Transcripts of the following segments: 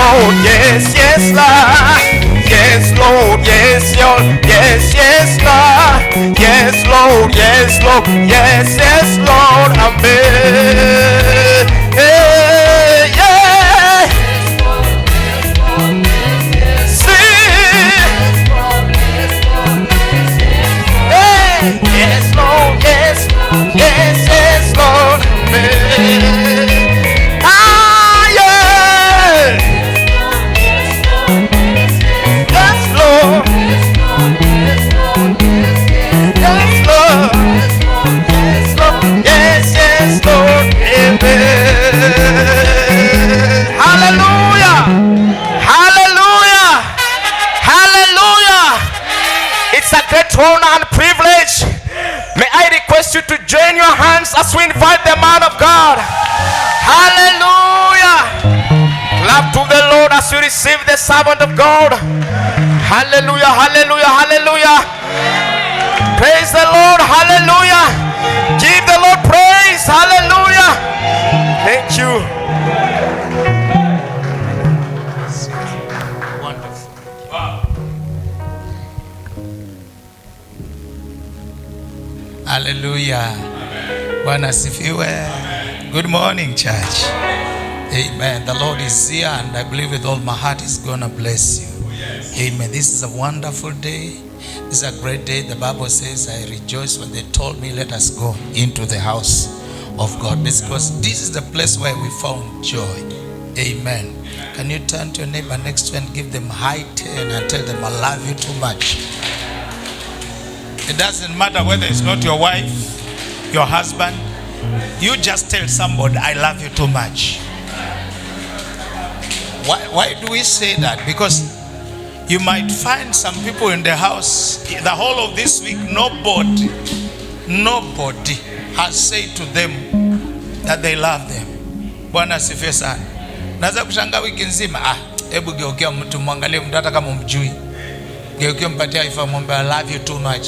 Lord, yes, yes, Lord. Yes, Lord, yes, Lord, yes, yes, Lord. Yes, Lord, yes, Lord, yes, yes, Lord. Amen. Hey, yeah. Yes, Lord, yes, yes, yes, Lord, amen. Ah, yeah. Yes, Lord. Yes, Lord. Yes, Lord. Yes, yes, Lord, amen. Hallelujah. Hallelujah. Hallelujah. It's a great honor and privilege. May I request you to join your hands as we invite the man of God. Hallelujah. Clap to the Lord as you receive the servant of God. Hallelujah, hallelujah, hallelujah. Praise the Lord, hallelujah. Give the Lord praise, hallelujah. Thank you. Wonderful. Hallelujah. Bwana asifiwe. Good morning, church. Amen. The Lord is here, and I believe with all my heart He's gonna bless you. Amen. This is a wonderful day. This is a great day. The Bible says, I rejoiced when they told me, let us go into the house of God, because this is the place where we found joy. Amen. Can you turn to your neighbor next to you and give them high 10 and tell them, I love you too much. It doesn't matter whether it's not your wife, your husband. You just tell somebody, I love you too much. Why do we say that? Because you might find some people in the house, the whole of this week, nobody has said to them that they love them. Bwana asifiwe sana. Naweza kushanga wiki nzima, hebu geukia mtu, mwangalie mtu hata kama umjui. Geukia mpatia ifa, mwombe I love you too much.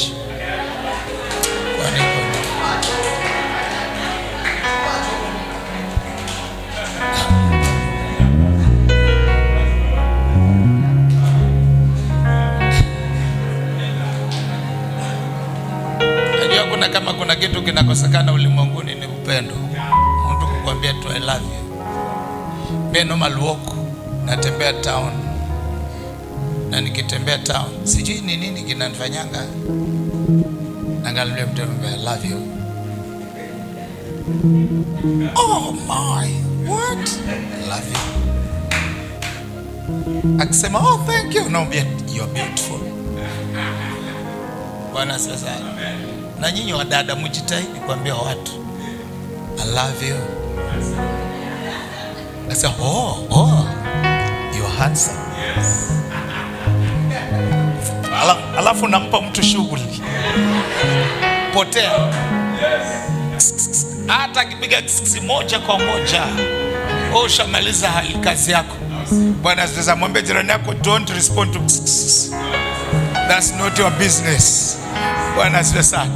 Kama kuna kitu kinakosekana ulimwenguni ni upendo. Mtu kukwambia tu I love you. Mimi normal walk, natembea town. Na nikitembea town, sijui ni nini kinanifanyanga. Naangalia mtu I love you. Oh my, what? I love you. Akisema oh thank you, naambia you're beautiful. Bwana sasa. Na nyinyi wadada mjitahidi kuambia watu I love you. I say oh you're handsome. Yes. Alafu nampa mtu shughuli. Potea. Yes. Hata kipiga moja kwa moja. Ushamaliza kazi yako. Bwana sasa mwambie jirani yako don't respond to that's not your business. Bwana sasa.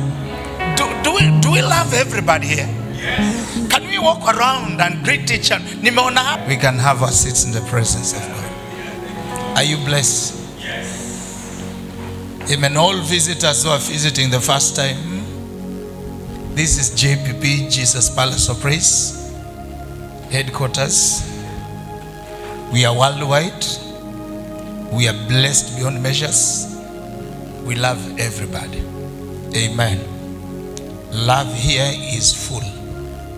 Do we love everybody here? Yes. Can we walk around and greet each other? We can have our seats in the presence of God. Are you blessed? Yes. Amen. All visitors who are visiting the first time, this is JPP, Jesus Palace of Praise headquarters. We are worldwide. We are blessed beyond measures. We love everybody. Amen. Love here is full.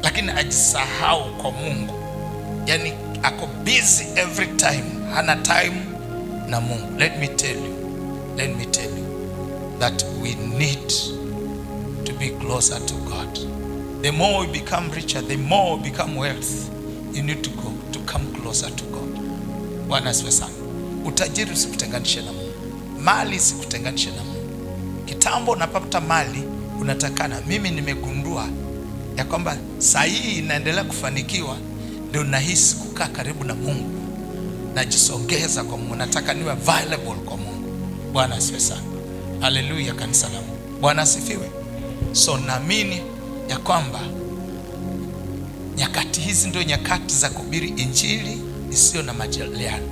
Lakini ajisahau kwa Mungu. Yani ako busy every time. Hana time na Mungu. Let me tell you that we need to be closer to God. The more we become richer, the more we become wealth, you need to come closer to God. Bwana asifiwe sana. Utajiri usikutenganishe na Mungu. Mali isikutenganishe na Mungu. Kitambo unapata mali unatakana. Mimi nimegundua ya kwamba saa hii inaendelea kufanikiwa, ndio nahisi kukaa karibu na Mungu. Najisongeza kwa Mungu, nataka niwe available kwa Mungu. Bwana asifiwe sana. Haleluya kanisa la Mungu. Bwana asifiwe. So naamini ya kwamba nyakati hizi ndio nyakati za kuhubiri injili isiyo na majaliano.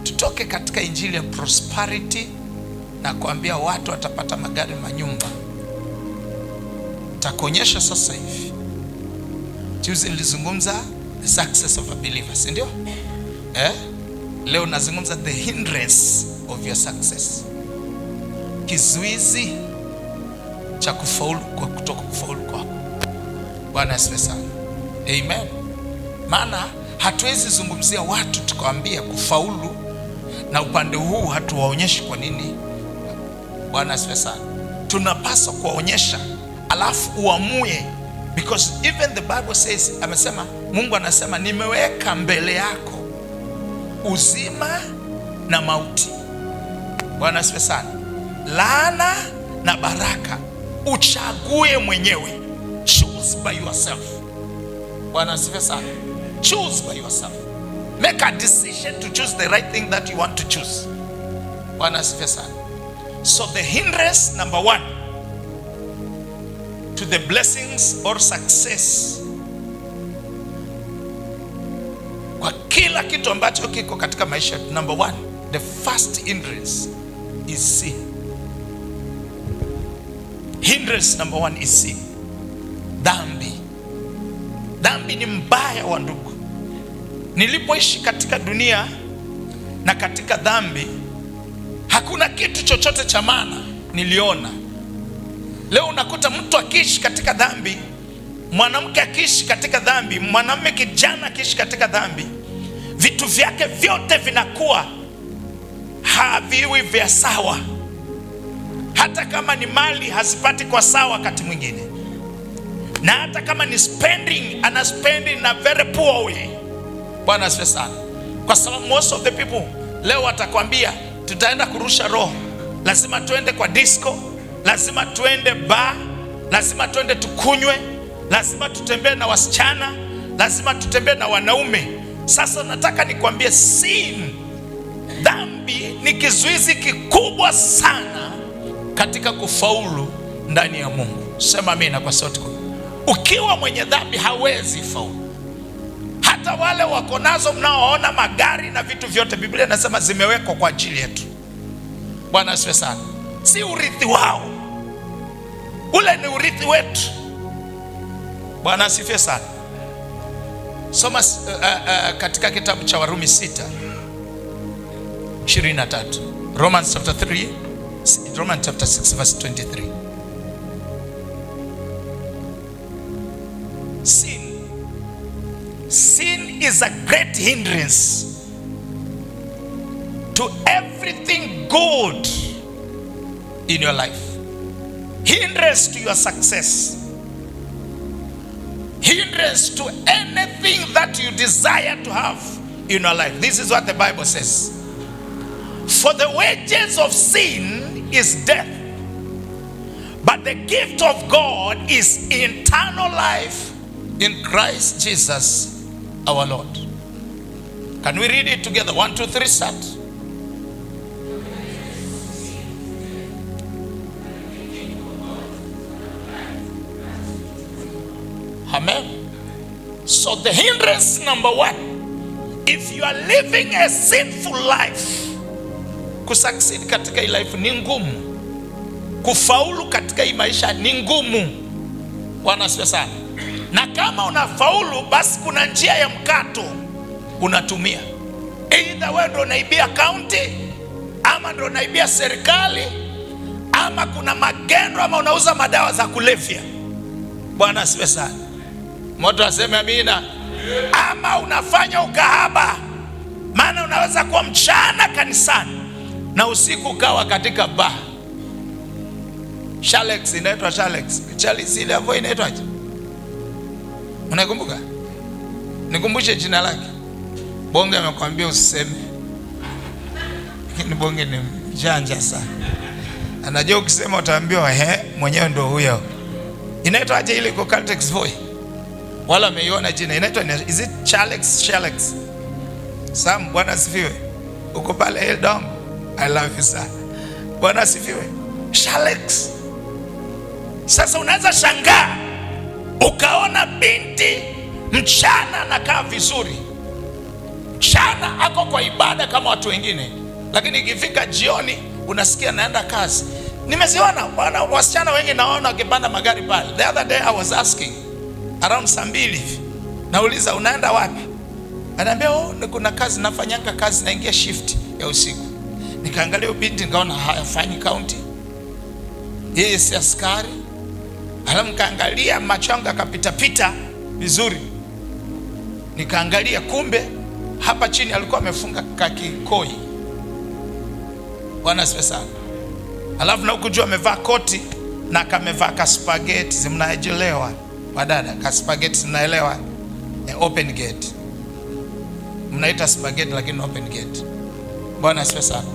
tutoke katika injili ya prosperity na kuambia watu watapata magari, manyumba. Takuonyesha sasa hivi. Juzi nilizungumza the success of a believer, si ndio? Leo nazungumza the hindrance of your success. Kizuizi cha kufaulu kwa kutoka kufaulu kwako. Bwana asifiwe sana. Amen. Maana hatuwezi zungumzia watu tukawaambia kufaulu na upande huu hatuwaonyeshi kwa nini. Bwana asifiwe sana. Tunapaswa kuwaonyesha alafu uamue, because even the Bible says, amesema, Mungu anasema nimeweka mbele yako uzima na mauti. Bwana asifiwe sana. Laana na baraka, uchague mwenyewe. Choose by yourself. Bwana asifiwe sana. Choose by yourself. Make a decision to choose the right thing that you want to choose. Bwana asifiwe sana. So the hindrance number 1 to the blessings or success kwa kila kitu ambacho kiko katika maisha, number 1, the first hindrance is sin. Hindrance number 1 is sin. Dhambi. Dhambi ni mbaya wa ndugu. Nilipoishi katika dunia na katika dhambi, hakuna kitu chochote cha maana niliona. Leo unakuta mtu akiishi katika dhambi, mwanamke akiishi katika dhambi, mwanamume kijana akiishi katika dhambi, vitu vyake vyote vinakuwa haviwi vya sawa. Hata kama ni mali hazipati kwa sawa wakati mwingine, na hata kama ni spending, ana spending na very poor way. Bwana asifiwe sana. Kwa sababu most of the people leo watakwambia tutaenda kurusha roho, lazima tuende kwa disco, lazima tuende bar, lazima tuende tukunywe, lazima tutembee na wasichana, lazima tutembee na wanaume. Sasa nataka nikwambie, sin, dhambi ni kizuizi kikubwa sana katika kufaulu ndani ya Mungu. Sema amina kwa sauti kubwa. Ukiwa mwenye dhambi hawezi faulu. Hata wale wako nazo mnaoona magari na vitu vyote, Biblia inasema zimewekwa kwa ajili yetu. Bwana asifiwe sana. Si urithi wao, ule ni urithi wetu. Bwana asifiwe sana. Soma katika kitabu cha Warumi 6:23. Romans chapter 6 verse 23. Sin is a great hindrance to everything good in your life. Hindrance to your success. Hindrance to anything that you desire to have in your life. This is what the Bible says. For the wages of sin is death, but the gift of God is eternal life in Christ Jesus our Lord. Can we read it together? 1, 2, 3, start. Amen. So the hindrance number 1, if you are living a sinful life, kusucceed katika hii life ni ngumu. Kufaulu katika hii maisha ni ngumu. Bwana asifiwe sana. Na kama unafaulu, basi kuna njia ya mkato unatumia. Either wewe ndio unaibia county, ama ndio unaibia serikali, ama kuna magendo, ama unauza madawa za kulevya. Bwana asifiwe sana. Moto aseme amina. Ama unafanya ukahaba. Maana unaweza kuwa mchana kanisani na usiku ukawa katika bar. Shalex, inaitwa Shalex. Chalice ile hapo inaitwaje? Unakumbuka? Nikumbushe jina lake. Bonge amekwambia usiseme. Lakini Bonge ni mjanja sana. Anajua ukisema utaambiwa mwenyewe ndio huyo. Inaitwaje ile kwa Caltex Boy? Wala ameiona jina. Inaitwa, is it Shalex? Sam, Bwana asifiwe. Uko pale Eldom. I love you sir. Bwana asifiwe. Shalex. Sasa unaweza shangaa ukaona binti mchana anakaa vizuri, mchana ako kwa ibada kama watu wengine, lakini ikifika jioni unasikia naenda kazi. Nimeziona wasichana wengi naona wakipanda magari pale. The other day I was asking around saa 2 hivi, nauliza unaenda wapi? Ananiambia kuna kazi nafanyanga kazi, naingia shift ya usiku. Nikaangalia binti nikaona hafanyi county, yeye si askari. Alafu nikaangalia macho yangu akapita pita vizuri, nikaangalia kumbe hapa chini alikuwa amefunga kakikoi. Bwana asifiwe sana. Alafu na huku juu amevaa koti na kamevaa kaspageti, mnaelewa wadada? Kaspageti mnaelewa? Open gate. Mnaita spaghetti lakini open gate. Bwana asifiwe sana.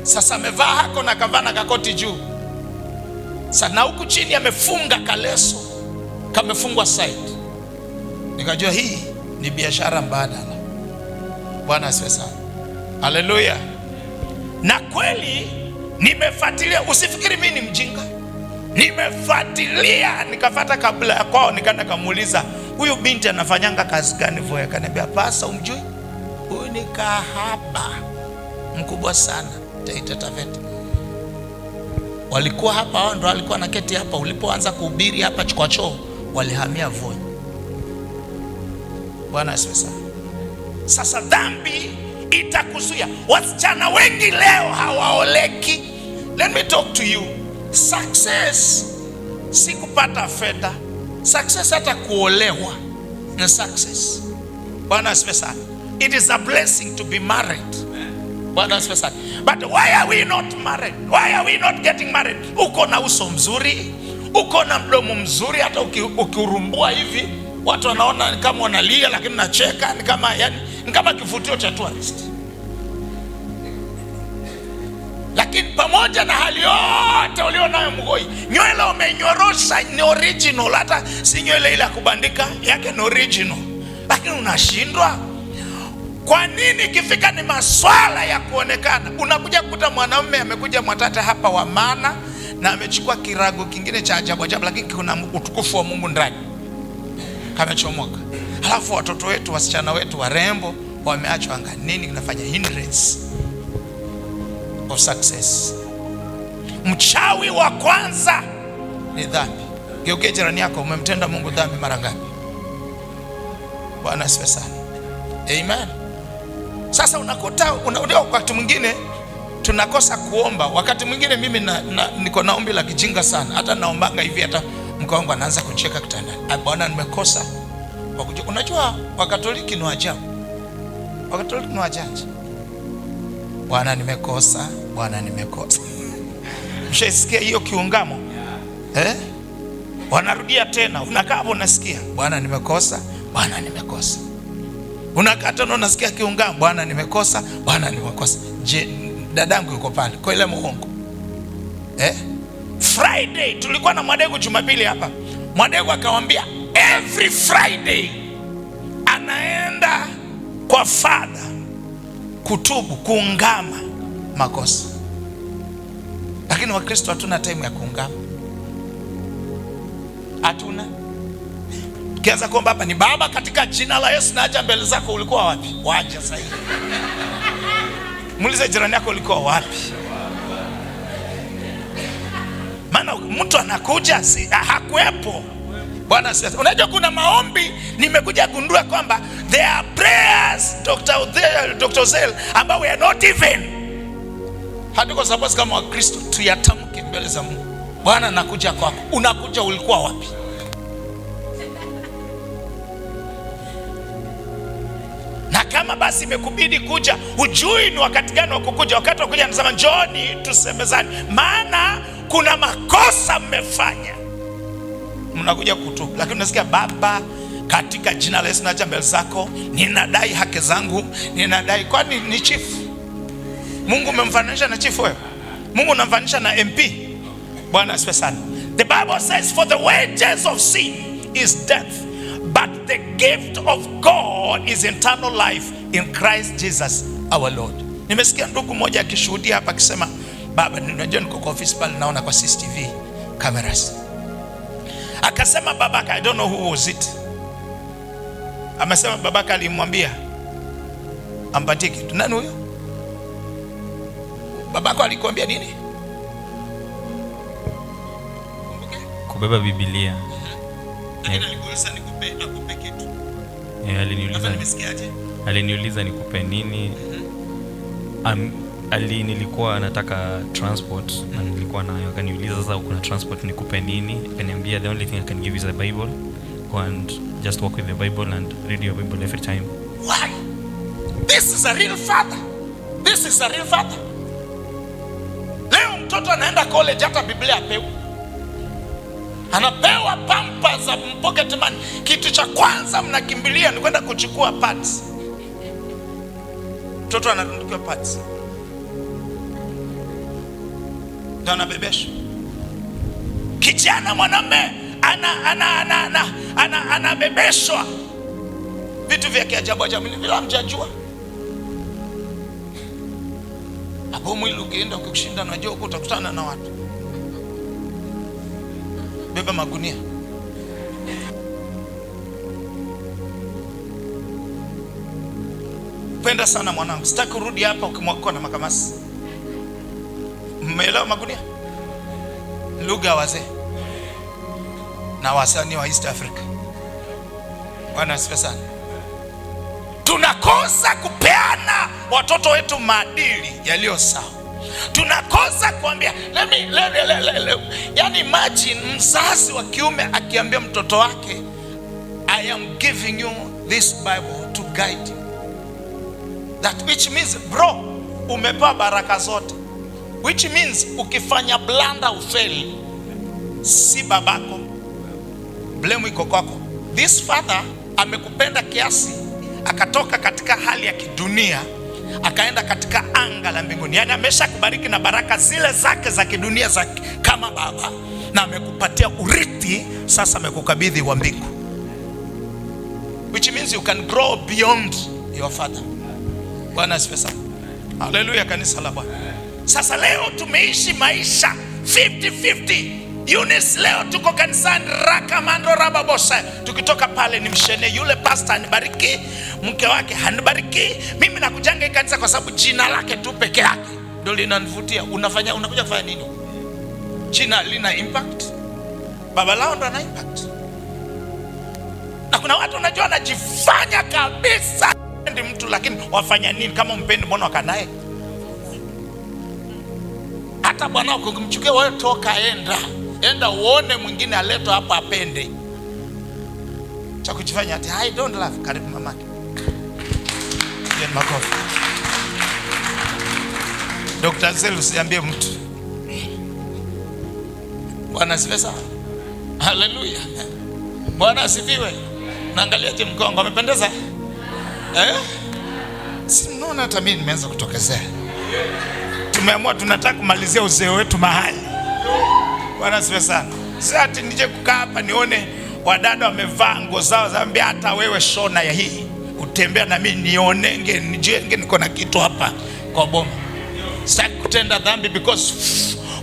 Sasa amevaa hako na kavana kakoti juu. Sasa na huku chini amefunga kaleso, kamefungwa side. Nikajua hii ni biashara mbadala. Bwana asifiwe sana. Haleluya. Na kweli nimefuatilia, usifikiri mimi ni mjinga. Nimefuatilia, nikafuata kabla ya kwao, nikaenda kamuuliza, huyu binti anafanyanga kazi gani Voi? Akaniambia, pasa umjui? Huyu ni kahaba mkubwa sana Taita Taveta. Walikuwa hapa, wao ndo walikuwa na keti hapa. Ulipoanza kuhubiri hapa kwa choo, walihamia Voi. Bwana asifiwe sana. Sasa dhambi itakuzuia. Wasichana wengi leo hawaoleki. Let me talk to you. Success si kupata fedha. Success hata kuolewa na success. Bwana asifiwe sana. It is a blessing to be married. Bwana asifiwe sana. But why are we not married? Why are we not getting married? Uko na uso mzuri, uko na mdomo mzuri, hata ukiurumbua hivi watu wanaona ni kama wanalia, lakini nacheka ni kama ni kama kivutio cha tourist. Lakini pamoja na hali yote ulionayo Mgoi, nywele umenyorosha ni original, hata si nywele ile ya kubandika, yake ni original. Lakini unashindwa. Kwa nini? Ikifika ni maswala ya kuonekana, unakuja kukuta mwanamume amekuja Mwatate hapa wa maana na amechukua kirago kingine cha ajabu ajabu, lakini kuna utukufu wa Mungu ndani, kamechomoka. Halafu watoto wetu, wasichana wetu warembo wameachwa anga. Nini kinafanya? Hindrance of success. Mchawi wa kwanza ni dhambi. Geuke jirani yako, umemtenda Mungu dhambi mara ngapi? Bwana asifiwe sana. Amen. Sasa unakuta unaudia, wakati mwingine tunakosa kuomba. Wakati mwingine mimi niko na ombi la kijinga sana. Hata naombanga hivi, hata mke wangu anaanza kucheka kitandani. Bwana nimekosa. Unajua Wakatoliki ni ajabu. Wakatoliki ni wajanja. Bwana nimekosa, Bwana nimekosa. Mshaisikia hiyo kiungamo? Wanarudia tena. Unakaa hapo unasikia, Bwana nimekosa, Bwana nimekosa. Unakaa tena unasikia kiungamo, Bwana nimekosa, Bwana nimekosa. Je, dadangu yuko pale kwa ile muongo? Friday tulikuwa na Mwadegu Jumapili hapa. Mwadegu akamwambia every Friday anaenda kwa Father kutubu, kuungama makosa. Lakini Wakristo hatuna time ya kuungama. Hatuna. Kianza kuomba hapa ni Baba katika jina la Yesu naja mbele zako. Ulikuwa wapi? Waje sasa hivi. Muulize jirani yako ulikuwa wapi? Maana mtu anakuja hakuepo. Bwana asifiwe. Unajua kuna maombi nimekuja gundua kwamba there are prayers Dr. Zel ambao we are not even. Hatuko suppose kama Wakristo tuyatamke mbele za Mungu. Bwana nakuja kwako. Unakuja ulikuwa wapi? Na kama basi imekubidi kuja, hujui ni wakati gani wa kukuja. Wakati wa kuja anasema njoni tusemezane, maana kuna makosa mmefanya. Mnakuja kutubu, lakini unasikia Baba katika jina la Yesu naja mbele zako, ninadai haki zangu, ninadai. Kwani ni chief? Mungu umemfananisha na chief wewe? Mungu unamfananisha na MP? Bwana asifiwe sana. The Bible says for the wages of sin is death, but the gift of God is eternal life in Christ Jesus our Lord. Nimesikia ndugu mmoja akishuhudia hapa akisema, Baba, ninajua niko kwa office pale naona kwa CCTV cameras. Akasema babaka, I don't know who was it. Amesema babaka alimwambia ampatie kitu. Nani huyo? Babako alikwambia nini? Kubeba Biblia. Lakini alikuuliza nikupe kitu. Aliniuliza nimesikiaje? Aliniuliza nikupe nini? Nilikuwa nataka transport na nilikuwa nayo. Akaniuliza sasa uko na transport nikupe nini? Akaniambia the only thing I can give you is the Bible. Go and just walk with the Bible and read your Bible every time. Why? This is a real father. This is a real father. Leo mtoto anaenda college hata Biblia apewa. Anapewa pampa za pocket money. Kitu cha kwanza mnakimbilia ni kwenda kuchukua pads. Mtoto anarundikiwa pads. Ndio anabebeshwa. Kijana mwanamume anabebeshwa vitu vya kiajabu ajabu bila mjajua. Hapo mwili ukienda ukikushinda na joko utakutana na watu. Beba magunia. Penda sana mwanangu. Sitaki kurudi hapa ukimwakoa na makamasi. Mmeelewa magunia? Lugha wazee na wasanii wa East Africa. Bwana asifiwe sana. Tunakosa kupeana watoto wetu maadili yaliyo sawa. Tunakosa kuambia yani imagine mzazi wa kiume akiambia mtoto wake, I am giving you this Bible to guide you. That which means bro, umepewa baraka zote. Which means ukifanya blanda ufeli, si babako, blame iko kwako. This father amekupenda kiasi akatoka katika hali ya kidunia akaenda katika anga la mbinguni. Yani ameshakubariki na baraka zile zake za kidunia za kama baba, na amekupatia urithi. Sasa amekukabidhi wa mbingu, which means you can grow beyond your father. Bwana asifiwe sana. Haleluya, kanisa la Bwana. Sasa leo tumeishi maisha 50-50. Eunice leo tuko kanisani rakamando rababosa. Tukitoka pale ni mshene yule pastor anibariki, mke wake hanibariki. Mimi nakujanga kanisa kwa sababu jina lake tu peke yake ndio linanivutia. Unakuja kufanya nini? Jina lina impact. Baba lao ndo ana impact. Na kuna watu unajua wanajifanya kabisa ndi mtu, lakini wafanya nini? Kama mpendi mbona wakanae? Hata bwana wako kumchukia wewe, toka enda uone mwingine aletwa hapa apende. Cha kujifanya ati I don't love, karibu mamake. Ndiye makofi. Dr. Zelu usiambie mtu. Bwana asifiwe sana. Haleluya. Bwana asifiwe. Naangalia je mkongo amependeza? Si mnaona hata mimi nimeanza kutokezea. Tumeamua tunataka kumalizia uzee wetu mahali. Bwana asifiwe sana. Sasa ati nije kukaa hapa nione wadada wamevaa nguo zao, zaambia hata wewe shona ya hii utembea na mimi nione nijenge niko na kitu hapa kwa boma. Sitaki kutenda dhambi because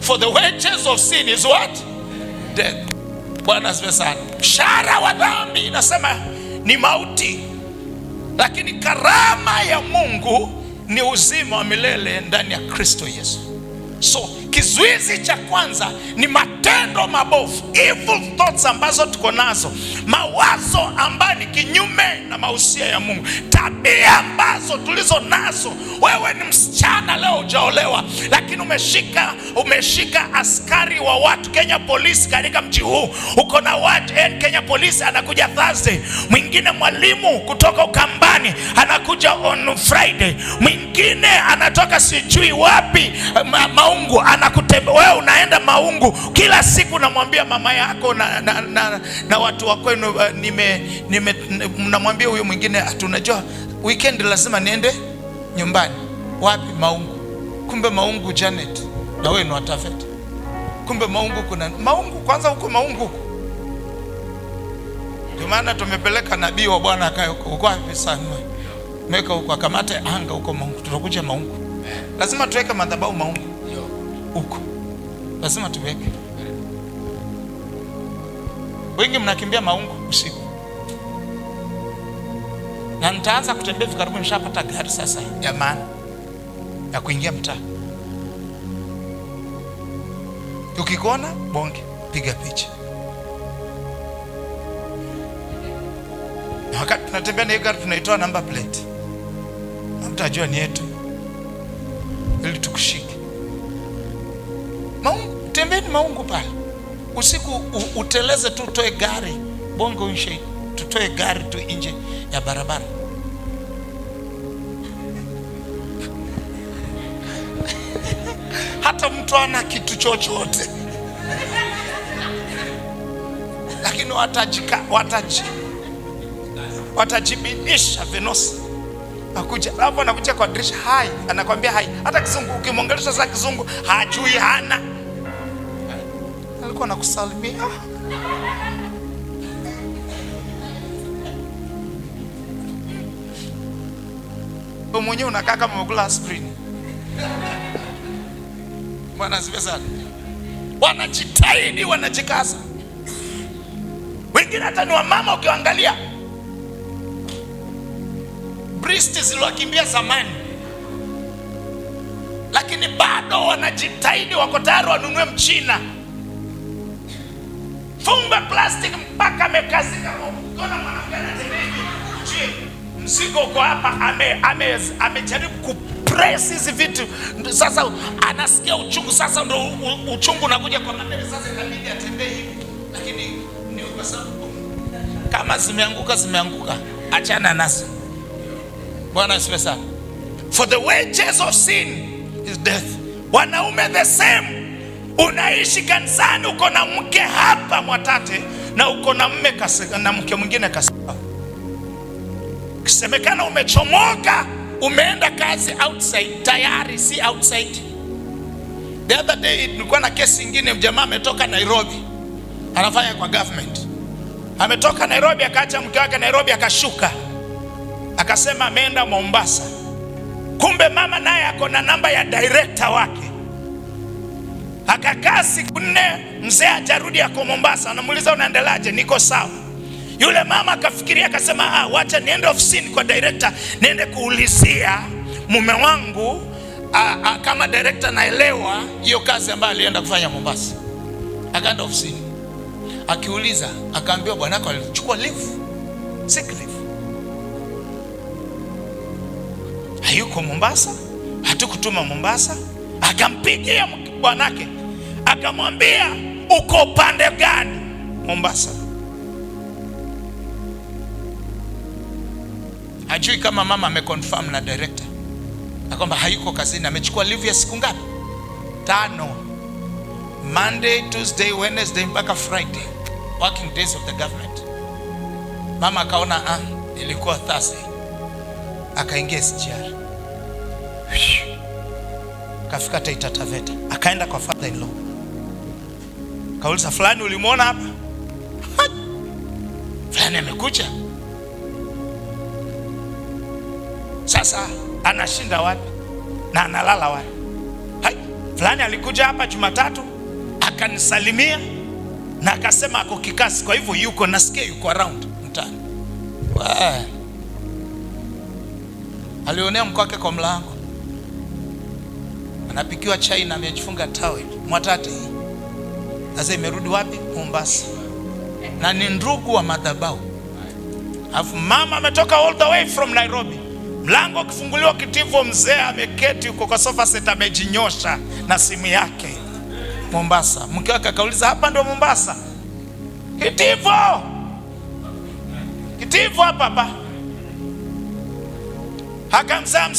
for the wages of sin is what? Death. Bwana asifiwe sana. Mshahara wa dhambi inasema ni mauti, lakini karama ya Mungu ni uzima wa milele ndani ya Kristo Yesu. So kizuizi cha kwanza ni matendo mabovu, evil thoughts ambazo tuko nazo, mawazo ambayo ni kinyume na mausia ya Mungu, tabia ambazo tulizo nazo. Wewe ni msichana leo hujaolewa, lakini umeshika askari wa watu Kenya Police katika mji huu. Uko na watu Kenya Police anakuja Thursday, mwingine mwalimu kutoka Ukambani anakuja on Friday, mwingine anatoka sijui wapi Maungu anakutembea. Wewe unaenda Maungu kila siku, namwambia mama yako na watu wa kwenu mnamwambia huyo mwingine tunajua weekend lazima niende nyumbani. Wapi? Maungu. Kumbe Maungu Janet na wewe ni watafeti. Kumbe Maungu kuna Maungu kwanza huko Maungu. Ndio maana tumepeleka nabii wa Bwana akae huko wapi sana. Meka huko akamate anga huko Maungu. Tutakuja Maungu. Lazima tuweke madhabahu Maungu. Huko lazima tuweke. Wengi mnakimbia Maungu usiku. na nitaanza kutembea hivi karibuni. Nishapata gari sasa ya maana ya kuingia mtaa. Ukikuona bonge, piga picha. Na wakati tunatembea na hiyo gari tunaitoa number plate, hamtajua ni yetu, ili tukushike. Maungu, tembeni Maungu pale usiku, uteleze tu, utoe gari bongo nje, tutoe gari tu nje ya barabara. Hata mtu ana kitu chochote, lakini watajibidisha Venosi. Akuja hapo, anakuja kwa dirisha, hai, anakwambia hai. Hata kizungu ukimwongelesha za kizungu hajui, hana. Alikuwa anakusalimia. Wewe mwenyewe unakaa kama umekula aspirin. Bwana asifiwe sana. Wanajitahidi, wanajikaza. Wengine hata ni wamama, ukiangalia breast ziliwakimbia zamani, lakini bado wanajitahidi, wako tayari wanunue Mchina. Funga plastic mpaka amekazika. Ukiona mwanamke anatembea hivi, mzigo uko hapa, amejaribu kupress hizi vitu, sasa anasikia uchungu. Sasa ndio uchungu unakuja kwa madeni, sasa inabidi atembee hivi. Lakini ni kwa sababu kama zimeanguka, achana nazo. Bwana asifiwe sana. For the wages of sin is death. Wanaume the same. Unaishi kanisani, uko na mke hapa Mwatate na uko na mume na mke mwingine Kasarani. Kisemekana umechomoka, umeenda kazi outside, tayari si outside. The other day nilikuwa na kesi nyingine, jamaa ametoka Nairobi, anafanya kwa government. Ametoka Nairobi, akaacha mke wake Nairobi, akashuka, akasema ameenda Mombasa. Kumbe mama naye ako na namba ya director wake. Akakaa siku 4, mzee hajarudi, ako Mombasa. Anamuuliza unaendeleaje? Niko sawa. Yule mama akafikiria, akasema wacha niende ofisini kwa director, niende kuulizia mume wangu kama director naelewa hiyo kazi ambayo alienda kufanya Mombasa. Akaenda ofisini, akiuliza, akaambiwa bwanako alichukua leave, sick leave, hayuko Mombasa, hatukutuma Mombasa. Akampigia bwanake, akamwambia uko upande gani Mombasa. Hajui kama mama ameconfirm na director na kwamba hayuko kazini, amechukua leave ya siku ngapi? 5. Monday, Tuesday, Wednesday mpaka Friday, working days of the government. Mama akaona ilikuwa Thursday, akaingia SGR, kafika Taita Taveta, akaenda kwa father in law, kauliza fulani ulimuona hapa? Fulani amekuja. Sasa anashinda wapi na analala wapi? Hai, fulani alikuja hapa Jumatatu, akanisalimia na akasema ako kikasi, kwa hivyo yuko, nasikia yuko around mtaani. Alionea mkwake kwa mlango, anapikiwa chai na amejifunga towel. Mwatate hii sasa imerudi wapi? Mombasa, na ni ndugu wa madhabahu. Alafu mama ametoka all the way from Nairobi. Mlango ukifunguliwa, kitivo mzee ameketi huko kwa sofa set, amejinyosha na simu yake. Mombasa. Mke wake akauliza hapa ndio Mombasa? Kitivo hapa. Akamsema I'm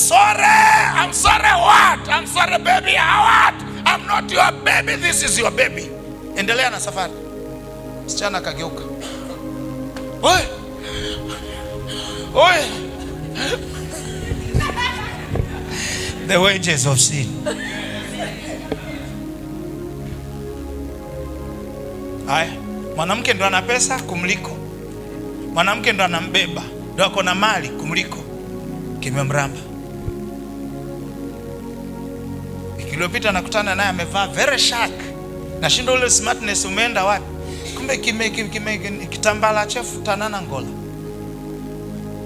sorry what? I'm sorry baby, what? I'm not your baby, this is your baby. Endelea na safari. Msichana akageuka. Oi. The wages of sin. Haya, mwanamke ndo ana pesa kumliko, mwanamke ndo anambeba, ndo ako na mali kumliko, kimemramba. Ikilopita nakutana naye amevaa very sharp, na shindo ule smartness umeenda wapi? Kumbe kitambala chefu tanana ngola.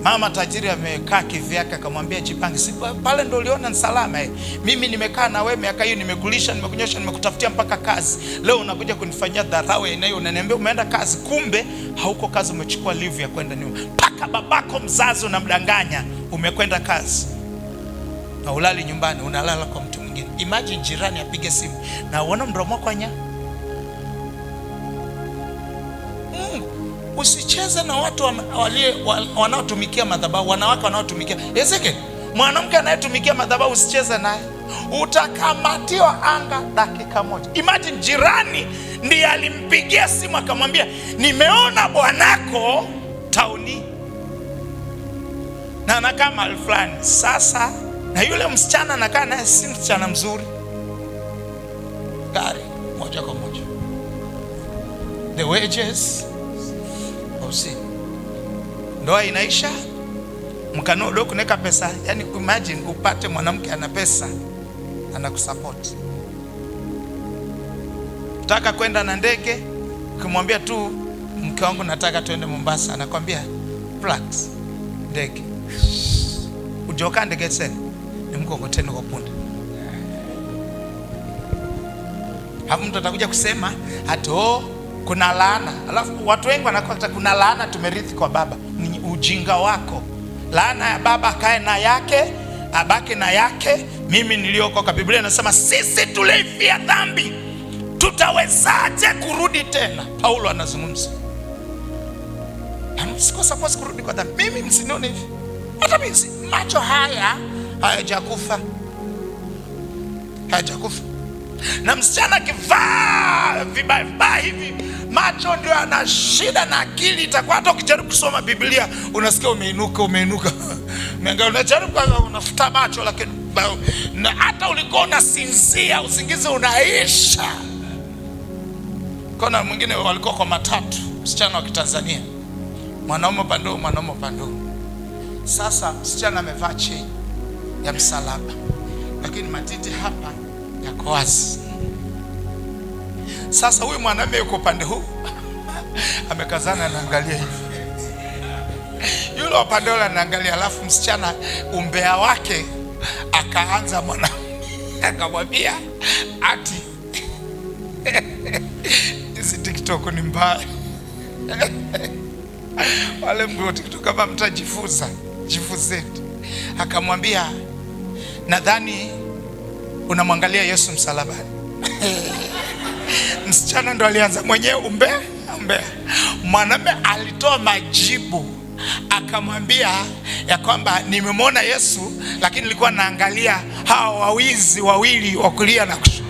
Mama tajiri amekaa kivyake, akamwambia jipange. Si pale ndio uliona ni salama mimi nimekaa na wewe miaka hiyo, nimekulisha, nimekunyosha, nimekutafutia mpaka kazi. Leo unakuja kunifanyia dharau inayo, unaniambia umeenda kazi, kumbe hauko kazi, umechukua leave ya kwenda nyuma. Mpaka babako mzazi unamdanganya umekwenda kazi. Na ulali nyumbani, unalala kwa mtu mwingine. Imagine jirani apige simu na uone mdomo kwanya. Usicheze na watu wanaotumikia madhabahu, wanawake wanaotumikia. Ezekiel, mwanamke anayetumikia madhabahu usicheze naye, utakamatiwa anga dakika moja. Imagine jirani ndiye alimpigia simu akamwambia nimeona bwanako tauni na anakaa mahali fulani. Sasa na yule msichana anakaa naye si msichana mzuri, gari moja kwa moja, the wages usi ndoa inaisha, mkanodo kuneka pesa. Yani imagine upate mwanamke ana pesa anakusupport. Nataka kwenda na ndege, ukimwambia tu mke wangu nataka tuende Mombasa, anakwambia flights ndege. Ujoka ndege sasa ni mkokoteni kwa punda. Hapo mtu atakuja kusema hato kuna laana. Alafu watu wengi wanakuta kuna laana tumerithi kwa baba. Ni ujinga wako. Laana ya baba kae na yake, abaki na yake. Mimi niliokoka, Biblia inasema sisi tulifia dhambi, tutawezaje kurudi tena? Paulo anazungumza. Siko supposed kurudi kwa dhambi. Mimi msinione hivi. Hata mimi macho haya hayajakufa. Hayajakufa. Na msichana kivaa vibaya hivi, macho ndio ana shida na akili itakuwa. Hata ukijaribu kusoma Biblia unasikia umeinuka. Menga unajaribu kwa unafuta macho, lakini na hata ulikuwa unasinzia, usingizi unaisha. Kuna mwingine walikuwa kwa matatu, msichana wa Kitanzania, mwanaume pando. Sasa msichana amevaa chain ya msalaba, lakini matiti hapa yako wazi. Sasa huyu mwanamume yuko upande huu amekazana, anaangalia hivi, yule upande ule anaangalia. Alafu msichana umbea wake akaanza, mwanamume akamwambia ati hizi TikTok ni mbaya. Wale mgo TikTok kama mtajifunza, jifuzeni. Akamwambia nadhani unamwangalia Yesu msalabani. Msichana ndo alianza mwenyewe umbea. Mwanamume alitoa majibu akamwambia ya kwamba nimemwona Yesu, lakini nilikuwa naangalia hawa wawizi wawili wa kulia na kushoto.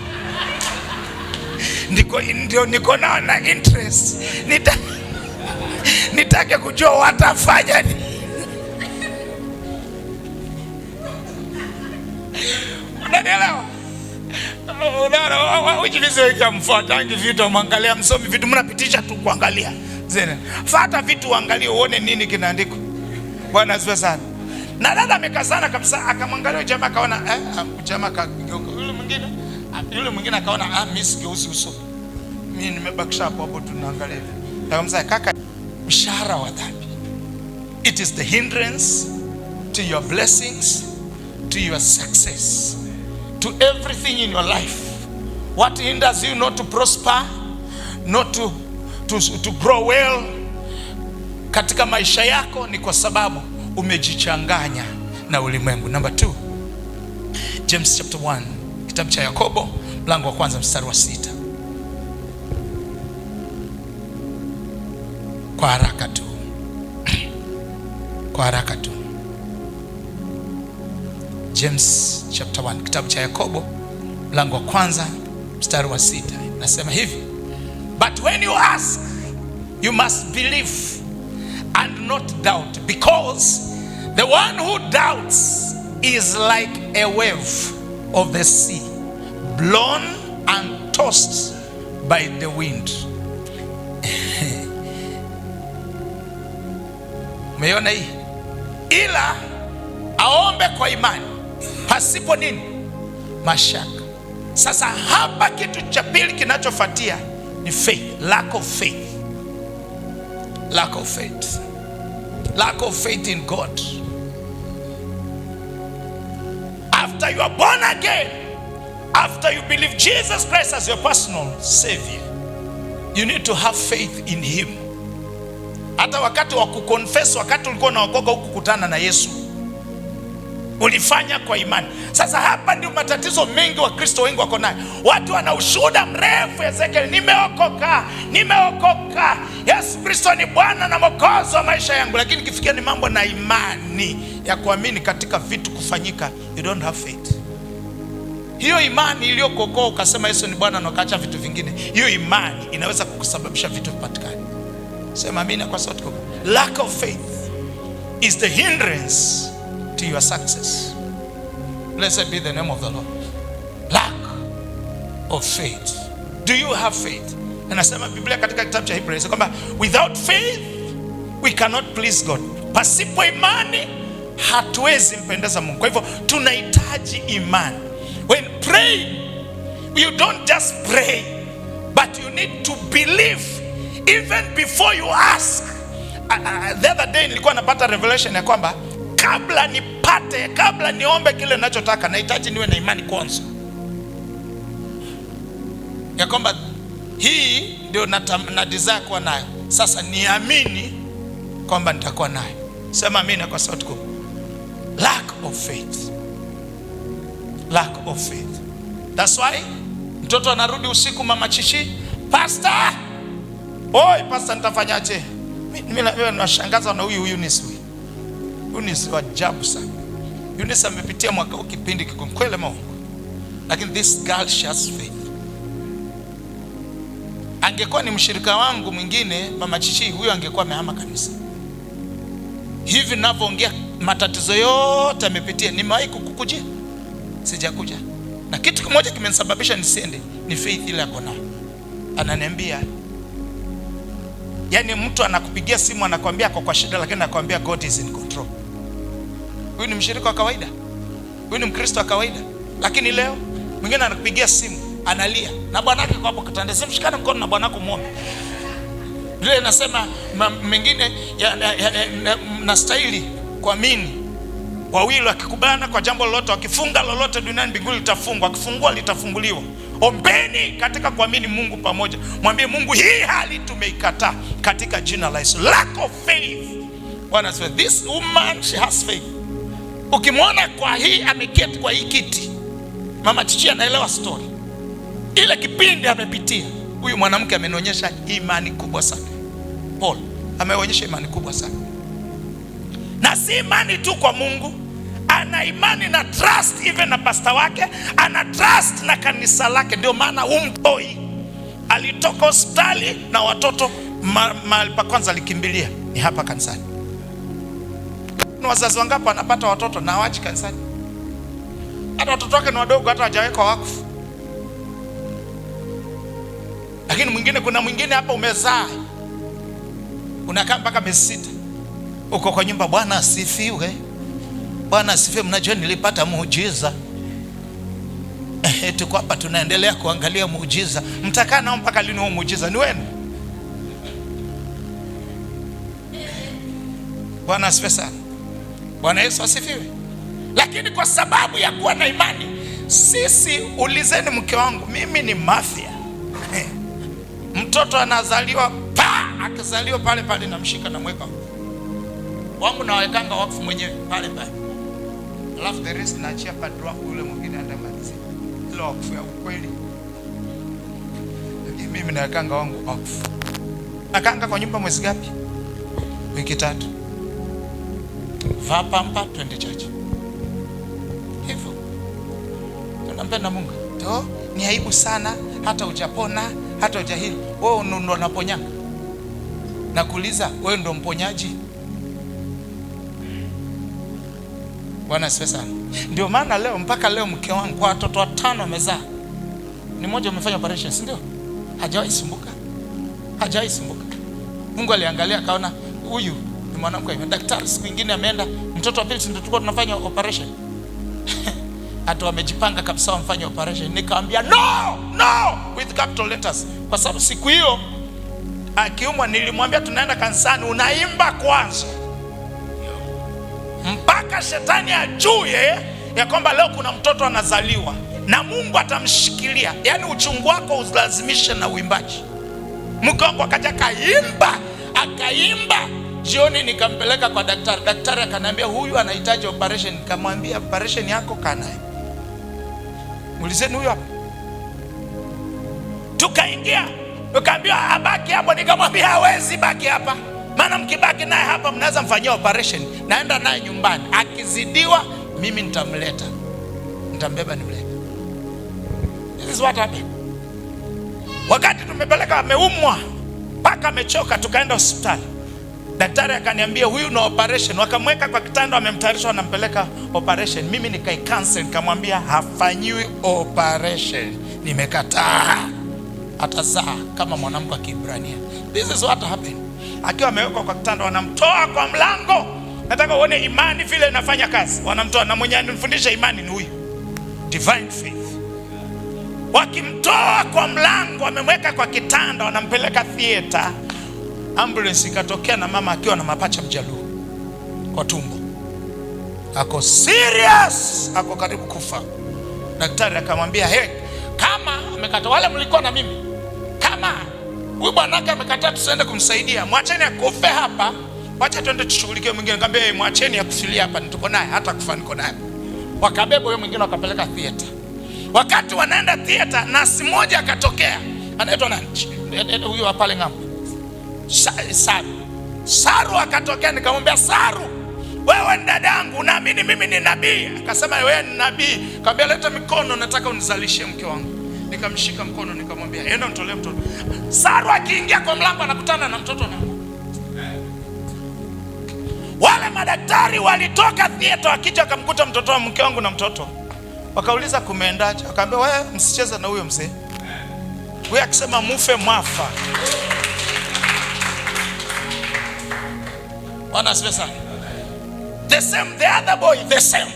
Ndio niko na interest. Nitake kujua watafanya nini. Unanielewa? Ujilize weka mfuatangi vitu, mwangalia msomi vitu, mnapitisha tu kuangalia. Zene, fuata vitu uangalie uone nini kinaandikwa. Bwana asifiwe sana. Na dada amekazana kabisa, akamwangalia jamaa akaona jamaa kageuka. Yule mwingine akaona mimi sigeuzi uso. Mimi nimebakisha hapo tunaangalia hivi. Akamsema kaka, mshahara wa dhambi. It is the hindrance to your blessings, to your success, to everything in your life. What hinders you not to prosper, not to grow well katika maisha yako ni kwa sababu umejichanganya na ulimwengu. Number 2, James chapter 1, kitabu cha Yakobo mlango wa kwanza mstari wa 6. Kwa haraka tu. James chapter 1, kitabu cha Yakobo mlango wa kwanza mstari wa 6. Nasema hivi: But when you ask, you must believe and not doubt, because the one who doubts is like a wave of the sea, blown and tossed by the wind. Umeona hii? Ila aombe kwa imani pasipo nini? Mashaka. Sasa hapa kitu cha pili kinachofuatia ni faith, lack of faith. Lack of faith in God. After you are born again, after you believe Jesus Christ as your personal Savior, you need to have faith in Him. Hata wakati wa kuconfess, wakati ulikuwa unaokoka kukutana na Yesu, ulifanya kwa imani. Sasa hapa ndio matatizo mengi wa Kristo wengi wako nayo. Watu wana ushuhuda mrefu, Ezekiel, nimeokoka, Yesu Kristo ni Bwana na Mwokozi wa maisha yangu, lakini kifikia ni mambo na imani ya kuamini katika vitu kufanyika, you don't have faith. Hiyo imani iliyokokoa ukasema Yesu ni Bwana na ukaacha vitu vingine, hiyo imani inaweza kukusababisha vitu vipatikane. Sema amina kwa sauti kubwa. Lack of faith is the hindrance to your success. Blessed be the name of the Lord. Lack of faith. Do you have faith? Na nasema Biblia katika kitabu cha Hebrews kwamba without faith we cannot please God. Pasipo imani hatuwezi mpendeza Mungu. Kwa hivyo tunahitaji imani. When praying, you don't just pray, but you need to believe even before you ask. The other day nilikuwa napata revelation ya kwamba kabla niombe kile ninachotaka, nahitaji niwe na imani kwanza, ya kwamba hii ndio na desire kuwa nayo. Sasa niamini kwamba nitakuwa nayo. Sema amina kwa sauti kubwa. Lack of faith. Lack of faith. That's why mtoto anarudi usiku, mama Chichi, pastor, oi pastor, nitafanyaje? Mimi nashangaza na huyu Eunice. Eunice wa ajabu sana. Eunice amepitia mwaka huu kipindi kigumu kweli Mungu, lakini this girl she has faith. Angekuwa ni mshirika wangu mwingine, mama Chichi, huyo angekuwa amehama kanisa. Hivi ninavyoongea matatizo yote amepitia. Nimewahi kukujia? Sijakuja. Na kitu kimoja kimenisababisha nisiende, ni faith ile yako nayo. Ananiambia, yani mtu anakupigia simu anakuambia ako kwa shida, lakini anakuambia God is in control. Huyu ni mshirika wa kawaida, huyu ni Mkristo wa kawaida, lakini leo mwingine anakupigia simu analia na bwanake kwa hapo kitanda. Simshikane mkono na bwanako muombe. Vile nasema mengine nastahili kuamini wawili wakikubana kwa jambo lolote, wakifunga lolote duniani mbinguni litafungwa, wakifungua litafunguliwa. Ombeni katika kuamini Mungu pamoja. Mwambie Mungu, hii hali tumeikataa katika jina la Yesu. Lack of faith. Bwana says this woman she has faith. Ukimwona kwa hii ameketi kwa hii kiti, mama Chichi anaelewa story. Ile kipindi amepitia, huyu mwanamke amenionyesha imani kubwa sana. Paul ameonyesha imani kubwa sana. Na si imani tu kwa Mungu, ana imani na trust even na pastor wake, ana trust na kanisa lake. Ndio maana umtoi alitoka hospitali na watoto mahali pa kwanza alikimbilia ni hapa kanisani. Ni wazazi wangapi wanapata watoto na hawaji kanisani? Hata watoto wake ni wadogo, hata hawajawekwa wakfu. Lakini mwingine, kuna mwingine hapa umezaa, unakaa mpaka miezi 6 uko kwa nyumba. Bwana asifiwe, Bwana asifiwe. Mnajua nilipata muujiza. Tuko hapa tunaendelea kuangalia muujiza. Mtakaa nao mpaka lini huo muujiza? Ni wenu. Bwana asifiwe sana. Bwana Yesu asifiwe. Lakini kwa sababu ya kuwa na imani, sisi, ulizeni mke wangu, mimi ni mafia. Mtoto anazaliwa akizaliwa pale pale namshika na mweka wangu na wawekanga wakfu mwenyewe pale pale. Alafu the rest naachia padri wangu yule mwingine atamaliza. Ile wakfu ya ukweli. Mimi nawekanga wangu wakfu. Nakanga kwa nyumba mwezi gapi? Wiki 3. Vaa pampa, twende church. Hivyo tunampenda Mungu. To ni aibu sana hata ujapona, hata ujahili. Wewe ndo unaponyanga. Nakuuliza, wewe ndo mponyaji? Bwana asifiwe sana. Ndio maana leo mpaka leo mke wangu kwa watoto 5 amezaa, ni mmoja amefanya operation, si ndio? Hajawahi sumbuka. Hajawahi sumbuka. Mungu aliangalia akaona huyu ni mwanamke. Daktari siku nyingine ameenda, mtoto wa pili ndio tulikuwa tunafanya operation. Hata wamejipanga kabisa wamfanye operation. Nikamwambia no with capital letters. Kwa sababu siku hiyo akiumwa nilimwambia tunaenda kanisani, unaimba kwanza. mpaka shetani ajue ya kwamba leo kuna mtoto anazaliwa na Mungu atamshikilia. Yaani uchungu wako ulazimishe na uimbaji. Mke wangu akaja akaimba. Jioni nikampeleka kwa daktari. Daktari akaniambia huyu anahitaji operation. Nikamwambia operation yako kanaye. Mulizeni huyu hapa. Tukaingia. Nikamwambia abaki hapo, nikamwambia hawezi baki hapa. Maana mkibaki naye hapa mnaweza mfanyia operation. Naenda naye nyumbani. Akizidiwa mimi nitamleta. Nitambeba nimlete. This is what happened. Wakati tumepeleka ameumwa mpaka amechoka, tukaenda hospitali. Daktari akaniambia huyu na operation. Wakamweka kwa kitanda, wamemtayarisha wanampeleka operation. Mimi nikai-cancel, nikamwambia hafanyiwi operation. Nimekataa. Atazaa kama mwanamke wa Kiebrania. This is what happened. Akiwa amewekwa kwa kitanda, wanamtoa kwa mlango. Nataka uone imani vile inafanya kazi. Wanamtoa, na mwenye anifundisha imani ni huyu. Divine faith. Wakimtoa kwa mlango, wamemweka kwa kitanda, wanampeleka theater. Ambulance ikatokea na mama akiwa na mapacha mjaluo kwa tumbo. Ako serious, ako karibu kufa. Daktari akamwambia, "Hey, kama amekata wale mlikuwa na mimi. Kama huyu bwanake amekataa tusiende kumsaidia. Mwacheni akufe hapa. Wacha tuende tushughulikie mwingine." Nikamwambia, "Hey, mwacheni akufilia hapa, nituko naye, hata kufa niko naye." Wakabeba huyo mwingine wakapeleka theater. Wakati wanaenda theater, nasi moja akatokea. Anaitwa nani? Huyo wa pale ng'ambo. Saru akatokea. Nikamwambia, "Saru, wewe ni dadangu, unaamini mimi ni nabii?" Akasema, "Wewe ni nabii." Nikamwambia, "Leta mikono, nataka unizalishie mke wangu." Nikamshika mkono, nikamwambia, "Enda mtolee mtoto." Saru akiingia kwa mlango anakutana na mtoto na wale madaktari walitoka theater, wakija wakamkuta mtoto wa mke wangu na mtoto. Wakauliza kumeendaje? Akaambia, "Wewe msicheze na huyo mzee. Wewe akisema mufe mwafa." Bwana asifiwe sana. The same, the other boy, the same.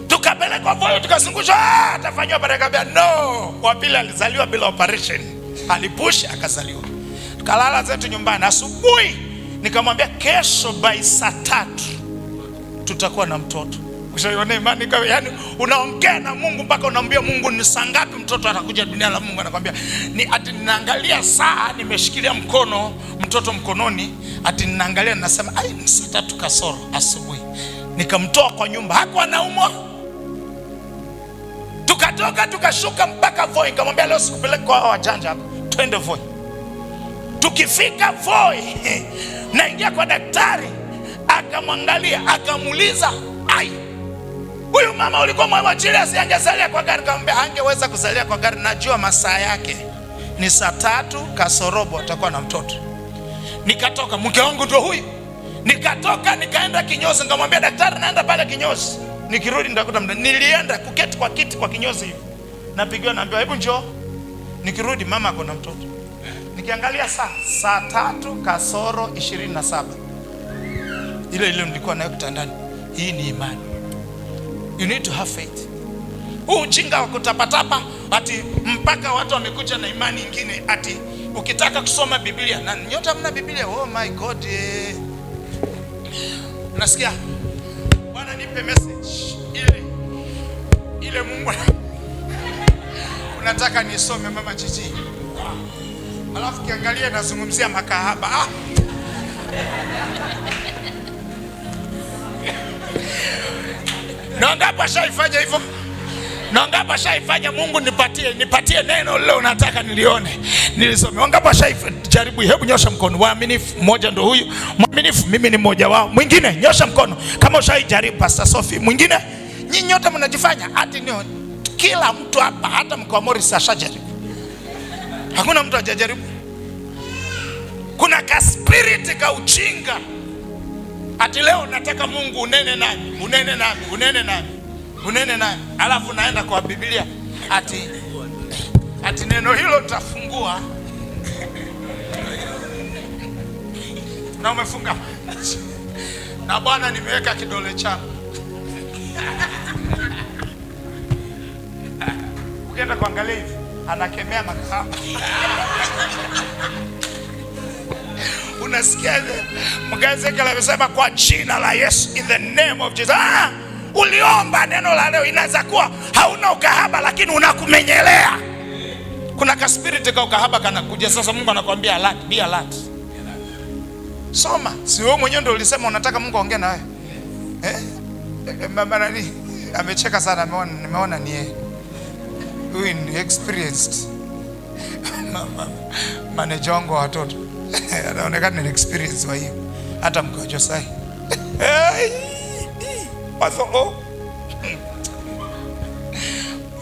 Tukapeleka voyo, tukazungushwa, atafanywa baraka. No, wa pili alizaliwa bila operation. Alipush akazaliwa. Tukalala zetu nyumbani. Asubuhi nikamwambia, "Kesho by saa 3 tutakuwa na mtoto." Ushaona imani kwa, yani unaongea na Mungu mpaka unaambia Mungu ni saa ngapi mtoto atakuja duniani, la Mungu anakuambia ni ati ninaangalia saa, nimeshikilia mkono mtoto mkononi, ati ninaangalia ninasema ai ni saa 3 kasoro asubuhi. Nikamtoa kwa nyumba, hakuwa anaumwa. Tukatoka tukashuka mpaka Voi. Nikamwambia, "Leo sikupeleka kwa wajanja hapa, twende Voi." Tukifika Voi, naingia kwa daktari, akamwangalia, akamuuliza, "Ai, huyu mama ulikuwa mwamwachilia asiangezalia kwa gari?" Nikamwambia, "Angeweza kuzalia kwa gari, najua masaa yake ni saa 3 kasorobo atakuwa na mtoto." Nikatoka, mke wangu ndio huyu. Nikatoka nikaenda kinyozi, nikamwambia daktari, "Naenda pale kinyozi, nikirudi nitakuta mda." Nilienda kuketi kwa kiti kwa kinyozi hivi. Napigiwa, naambiwa, "Hebu njoo." Nikirudi mama ako na mtoto. Nikiangalia saa 3 kasoro 27. Ile nilikuwa nayo kitandani. Hii ni imani. You need to have faith. Ujinga wa kutapatapa ati mpaka watu wamekuja na imani nyingine ati ukitaka kusoma Biblia na nyote hamna Biblia. Oh my God. Unasikia? Bwana nipe message ile Mungu unataka nisome mama Chichi. Alafu kiangalia nazungumzia makahaba. Na ngapi ashaifanya hivyo? Na ngapi ashaifanya Mungu nipatie neno leo nataka nilione. Nilisome. Wangapi ashaijaribu? Hebu nyosha mkono. Waaminifu mmoja ndio huyu. Mwaminifu mimi ni mmoja wao. Mwingine nyosha mkono kama ushaijaribu Pastor Sophie. Mwingine nyinyi nyote mnajifanya ati ni kila mtu hapa, hata mkoa Morris ashajaribu. Hakuna mtu hajajaribu. Kuna ka spirit ka ujinga. Ati leo nataka Mungu unene nami. Alafu naenda kwa Biblia ati neno hilo tafungua na umefunga. Na Bwana nimeweka kidole changu. Ukienda kuangalia hivi anakemea makahaba. Unasikia Mgezekele amesema kwa jina la Yesu, in the name of Jesus. Uliomba neno la leo, inaweza kuwa hauna ukahaba lakini unakumenyelea. Kuna ka spirit ka ukahaba kanakuja. Sasa Mungu anakuambia alert, be alert. Soma. Si wewe mwenyewe ndio ulisema unataka Mungu aongee na wewe? Mama nani amecheka sana, nimeona ni yeye. Huyu ni experienced. Manager wangu wa watoto. Anaonekana ni experience wa hiyo. Hata mkoa Josai. Wazo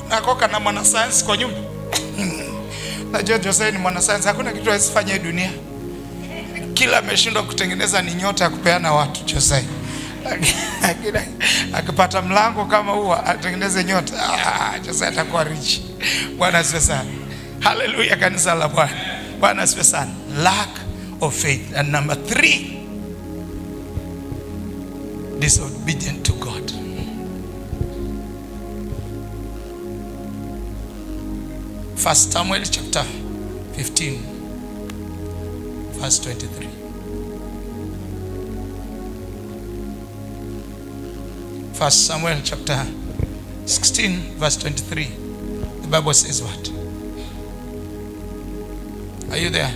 nakoka na mwana science kwa nyumba. Najua Josai ni mwana science, hakuna kitu asifanye dunia. Kila ameshindwa kutengeneza ni nyota ya kupeana watu Josai. Lakini akipata mlango kama huo atengeneze nyota, Josai atakuwa rich. Bwana asifiwe sana. Hallelujah, kanisa la Bwana. Bwana asifiwe sana. Lack of faith. And number 3, disobedient to God. First Samuel chapter 15 verse 23. First Samuel chapter 16 verse 23. The Bible says what? Are you there?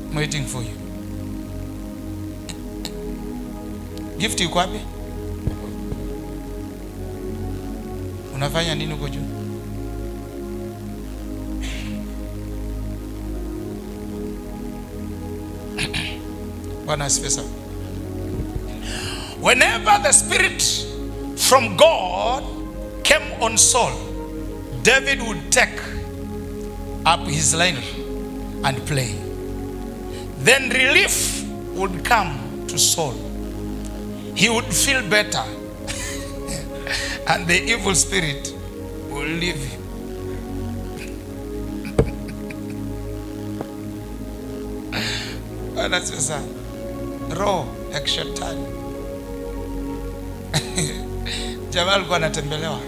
I'm waiting for you. Gift yuko wapi? Unafanya nini huko juu? Bwana asifiwe sana. Whenever the spirit from God came on Saul, David would take up his lyre and play. Then relief would come to Saul. He would feel better and the evil spirit will leave him. That's what roho ya kishetani. Jamaa alikuwa anatembelewa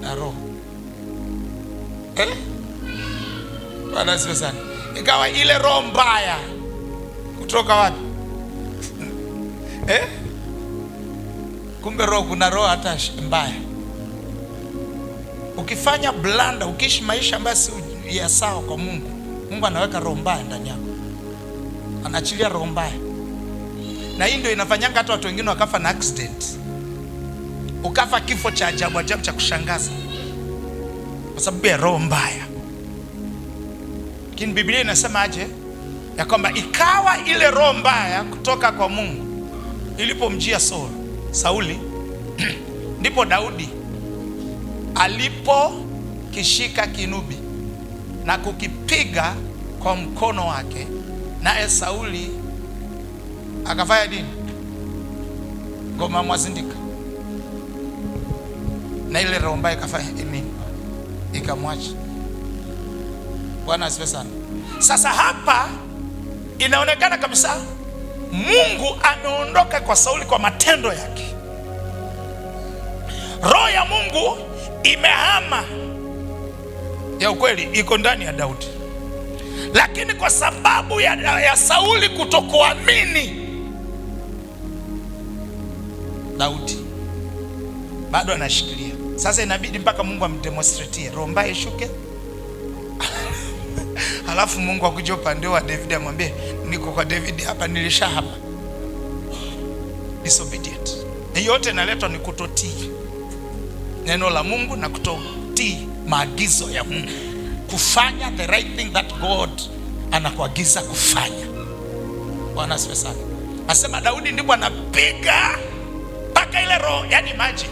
na roho. Bwana asifiwe sana. Ikawa ile roho mbaya kutoka wapi? Kumbe roho, kuna roho hata mbaya. Ukifanya blanda, ukiishi maisha ambayo si ya sawa kwa Mungu, Mungu anaweka roho mbaya ndani yako. Anaachilia roho mbaya. Na hii ndio inafanyanga hata watu wengine wakafa na accident. Ukafa kifo cha ajabu ajabu cha kushangaza kwa sababu ya roho mbaya. Lakini Biblia inasema aje? Ya kwamba ikawa ile roho mbaya kutoka kwa Mungu ilipomjia Sauli, ndipo Daudi alipokishika kinubi na kukipiga kwa mkono wake, naye Sauli akafanya nini? Ngoma mwazindika. Na ile roho mbaya ikafanya nini? Ikamwacha. Bwana asifiwe sana. Sasa hapa inaonekana kabisa Mungu ameondoka kwa Sauli kwa matendo yake. Roho ya Mungu imehama ya ukweli, iko ndani ya Daudi. Lakini kwa sababu ya Sauli kutokuamini, Daudi bado anashikilia. Sasa inabidi mpaka Mungu amdemonstrate roho mbaya ishuke. Alafu Mungu akuje upande wa David amwambie, niko kwa David hapa, nilishahama. Disobedient. Na yote inaletwa ni kutotii neno la Mungu na kutotii maagizo ya Mungu. Kufanya the right thing that God anakuagiza kufanya. Bwana asifiwe sana. Asema Daudi ndipo anapiga mpaka ile roho, yani imagine.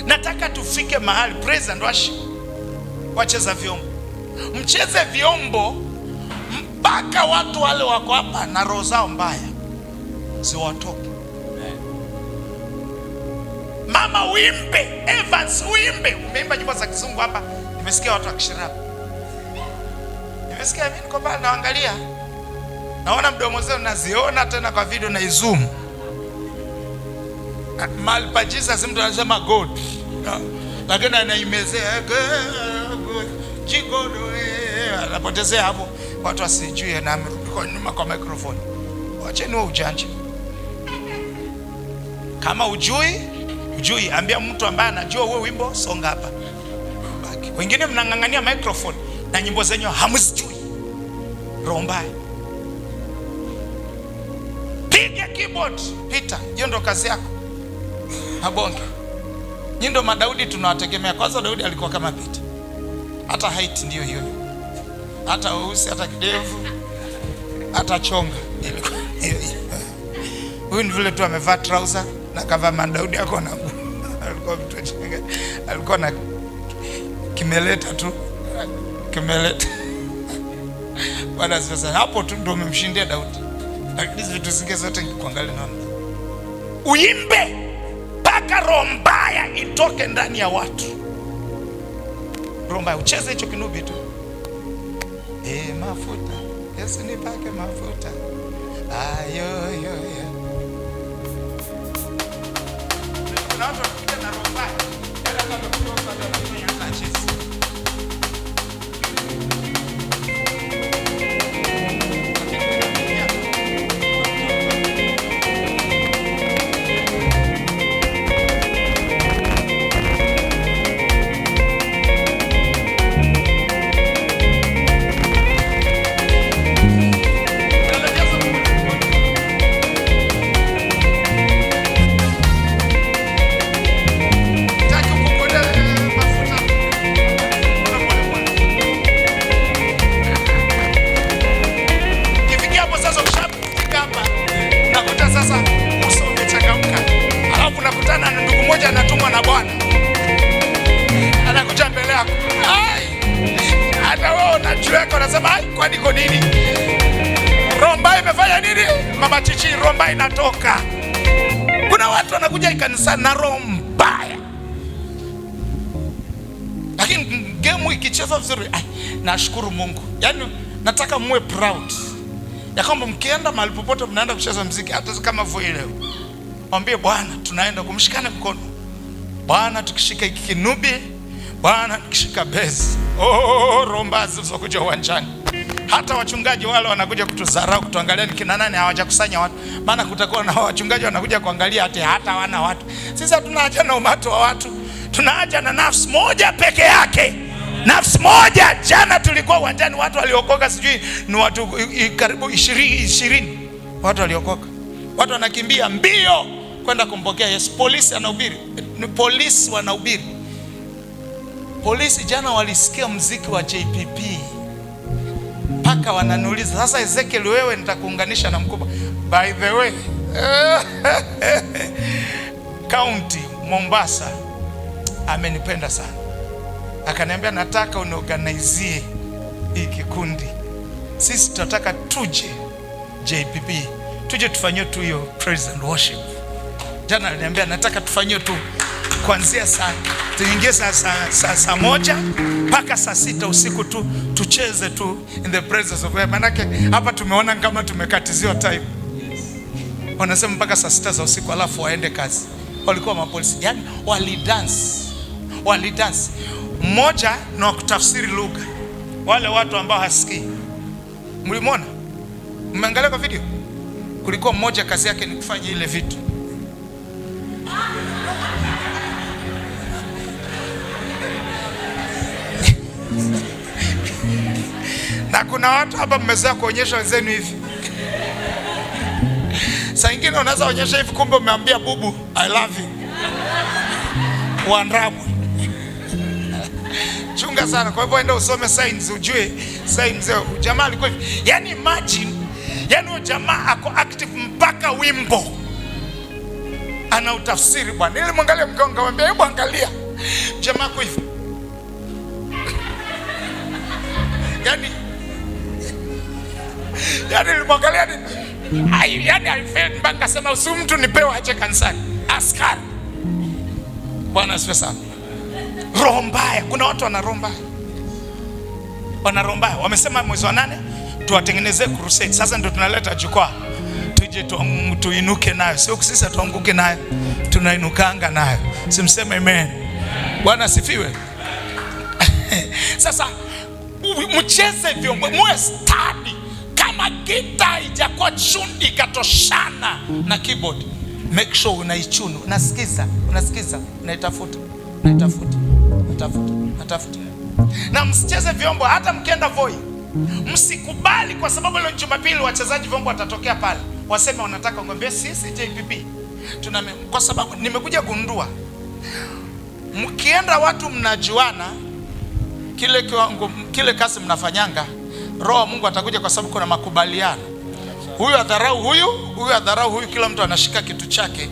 Nataka tufike mahali, praise and worship, wacheza vyombo, mcheze vyombo mpaka watu wale wako hapa na roho zao mbaya ziwatoke. Mama uimbe, Evans uimbe. Umeimba nyimbo za kizungu hapa, nimesikia watu wakishiraba. Nimesikia mimi niko pale naangalia, naona mdomo zao naziona tena kwa video na izoom. Mahali pa Jesus mtu anasema God, lakini anaimezea God jigodo. napotezea hapo, watu wasijue na amerudi kwa nyuma kwa microphone. Wacheni wewe ujanja. Kama ujui, ambia mtu ambaye anajua wewe wimbo, songa hapa. Baki. Wengine mnang'ang'ania microphone na nyimbo zenyewe hamzijui. Roho mbaya. Piga keyboard, Peter, hiyo ndo kazi yako. Mabonge. Nyinyi ndo Madaudi tunawategemea. Kwanza Daudi alikuwa kama Peter. Hata height ndio hiyo. Hata usi, hata kidevu, hata chonga. Huyu ni vile tu amevaa trouser na kavaa. Daudi yako na alikuwa mtu chenga. Alikuwa na kimeleta tu. Kimeleta. Bwana sasa hapo tu ndo umemshindia Daudi. Lakini vitu zingine zote kuangalia naona. Uimbe mpaka roho mbaya itoke ndani ya watu. Roho mbaya ucheze hicho kinubi tu. Mafuta. Yesu nipake mafuta. Ayo. Kuna watu wanakuja na roho mbaya. Yala kama kutoka ndio anacheza. Mama Chichi, roho mbaya inatoka. Kuna watu wanakuja kanisani na roho mbaya. Lakini game ikicheza vizuri, nashukuru Mungu. Yaani nataka muwe proud ya kwamba mkienda mahali popote mnaenda kucheza muziki, hata kama vile leo. Mwambie Bwana tunaenda kumshikana mkono. Bwana tukishika hiki kinubi, Bwana tukishika bezi. Roho mbaya zilizokuja uwanjani. Hata wachungaji wale wanakuja kutudharau, kutuangalia ni kina nani hawajakusanya watu. Maana kutakuwa na wachungaji wanakuja kuangalia hata wana watu. Sisi hatuna haja na umati wa watu. Tuna haja na nafsi moja peke yake. Nafsi moja. Jana tulikuwa uwanjani, watu waliokoka sijui ni watu karibu 20 watu waliokoka. Watu wanakimbia mbio kwenda kumpokea Yesu. Polisi anahubiri. Polisi wanahubiri. Polisi jana walisikia muziki wa JPP. Paka wananiuliza, sasa Ezekiel wewe nitakuunganisha na mkubwa. By the way, County Mombasa amenipenda sana. Akaniambia nataka uniorganizie hii kikundi. Sisi tunataka tuje JPP. Tuje tufanyie tu hiyo praise and worship. Jana aliniambia nataka tufanyie tu kuanzia tuingie saa 1 mpaka saa 6 usiku tu tucheze tu in the presence of God. Manake hapa tumeona kama tumekatiziwa time. Wanasema mpaka saa 6 za usiku alafu waende kazi. Walikuwa mapolisi. Yaani walidance. Mmoja na kutafsiri lugha. Wale watu ambao hasikii. Mlimwona? Mmeangalia kwa video? Kulikuwa mmoja kazi yake ni kufanya ile vitu. Na kuna watu hapa mmezoea kuonyesha wenzenu hivi. Saa nyingine unaweza onyesha hivi kumbe umeambia bubu I love you. Wandrabu. Chunga sana. Kwa hivyo enda usome signs ujue signs. Jamaa alikuwa hivi. Yaani imagine, yaani jamaa ako active mpaka wimbo ana utafsiri bwana. Nilimwangalia mkao nikamwambia hebu angalia. Jamaa kwa hivi. Yaani nilimwangalia yaani I felt mpaka sema usi mtu nipewa ache kanisani. Askari. Bwana asifiwe sana. Roho mbaya. Kuna watu wana roho mbaya. Wamesema mwezi wa 8 tuwatengenezee crusade. Sasa ndio tunaleta jukwaa. Tuje tuinuke nayo. Sio sisi tuanguke nayo. Tunainukanga nayo. Simseme amen. Bwana asifiwe. Sasa mcheze vyombo, muwe stadi. Kama gita haijakuwa chundi ikatoshana na keyboard, make sure unaichunu, unasikiza, unaitafuta. Na msicheze vyombo hata mkienda Voi. Msikubali kwa sababu leo Jumapili wachezaji vyombo watatokea pale, waseme wanataka ngombe sisi JPP. Kwa sababu nimekuja gundua, mkienda watu mnajuana, kile kiwango, kile kasi mnafanyanga, roho wa Mungu atakuja kwa sababu kuna makubaliano. Huyu adharau huyu adharau huyu, kila mtu anashika kitu chake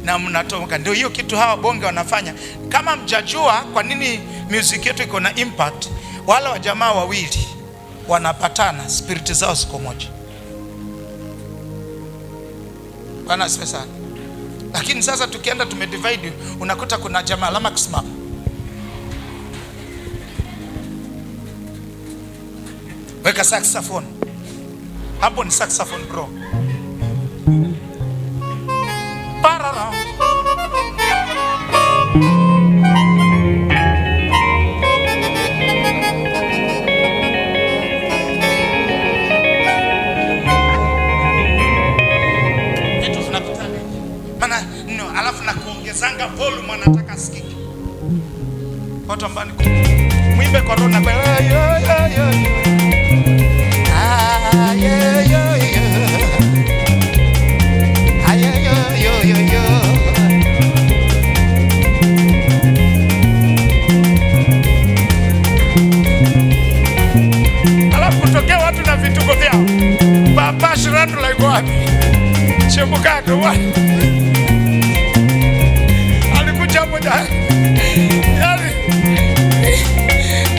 na mnatoka. Ndio hiyo kitu hawa bonge wanafanya. Kama mjajua kwa nini music yetu iko na impact, wala wa jamaa wawili wanapatana, spirit zao ziko moja. Bwana asifiwe sana. Lakini sasa tukienda tumedivide, unakuta kuna jamaa alama kusimama. Weka saxophone. Hapo ni saxophone bro. Parara. Vitu vinapitana. Maana no, alafu na kuongezanga volume anataka sikike. Watu ambao mwimbe kwa roho na kwa alafu kutokea watu na vituko vyao. Baba Shirando la iko wapi? Chemukado wapi? Alikuja moja. Yaani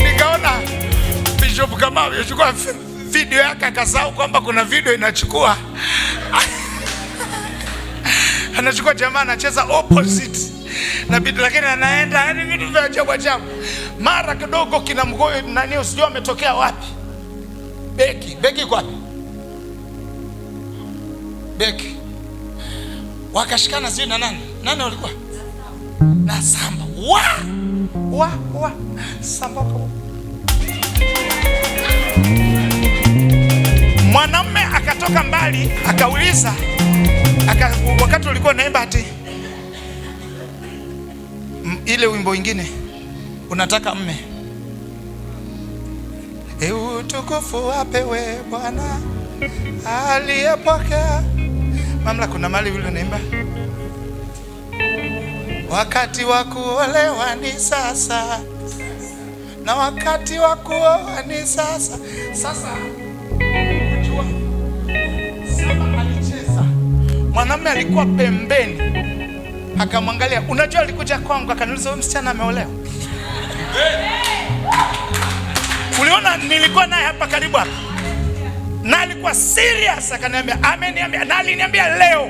nikaona Bishop kama amechukua video yake akasahau kwamba kuna video inachukua. Anachukua jamaa anacheza opposite na bidu, lakini anaenda yani vitu vya ajabu ajabu. Mara kidogo kina mgoyo nani usijua ametokea wapi. Beki kwa wapi? Beki. Wakashikana sio na nani? Nani walikuwa? Na Samba. Wa Samba kwa. Mwanamume akatoka mbali akauliza, wakati ulikuwa naimba ati ile wimbo mwingine unataka mme, utukufu apewe Bwana aliyepokea mamlaka. Kuna mali yule naimba, wakati wa kuolewa ni sasa, na wakati wa kuoa ni sasa. Sasa unajua Samba alicheza, mwanamume alikuwa pembeni akamwangalia. Unajua alikuja kwangu akaniuliza, huyu msichana ameolewa? Uliona nilikuwa naye hapa karibu hapa, na alikuwa serious. Akaniambia, ameniambia na aliniambia leo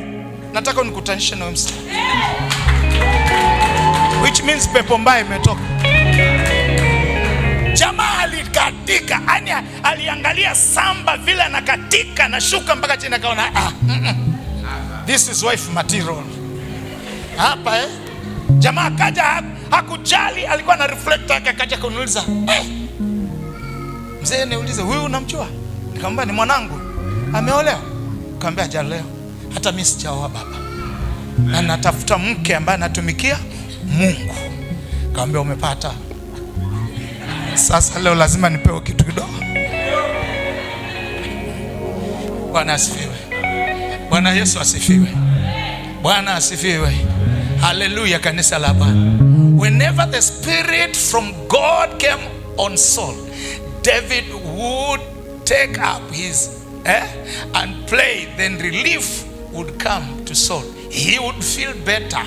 nataka unikutanishe na huyu msichana, which means pepo mbaya imetoka. Jamaa alikatika, yani aliangalia Samba vile anakatika na shuka mpaka chini, akaona this is wife material hapa Jamaa akaja, hakujali, alikuwa na reflector, akaja kuniuliza, mzee niulize, huyu unamjua? Nikamwambia ni mwanangu. Ameolewa? Nikamwambia hajaolewa. Hata mimi sijaoa baba, na natafuta mke ambaye anatumikia Mungu. Nikamwambia umepata. Sasa leo lazima nipewe kitu kidogo. Bwana asifiwe. Bwana Yesu asifiwe. Bwana asifiwe. Hallelujah, kanisa la Bwana. Whenever the spirit from God came on Saul, David would take up his and play, then relief would come to Saul. He would feel better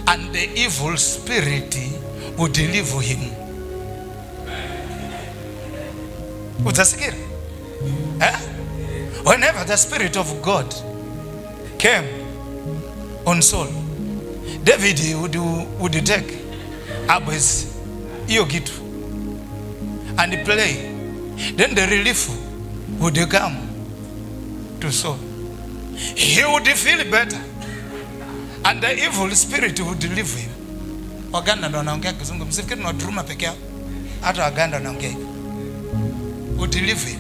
and the evil spirit would deliver him. Utasikira? Whenever the spirit of God came on Saul, David would take up his hiyo kitu and play, then the relief would come to Saul. He would feel better and the evil spirit would deliver him. Waganda ndo wanaongea Kizungu, msifikiri ni Waduruma peke yao, hata Waganda wanaongea. udeliver.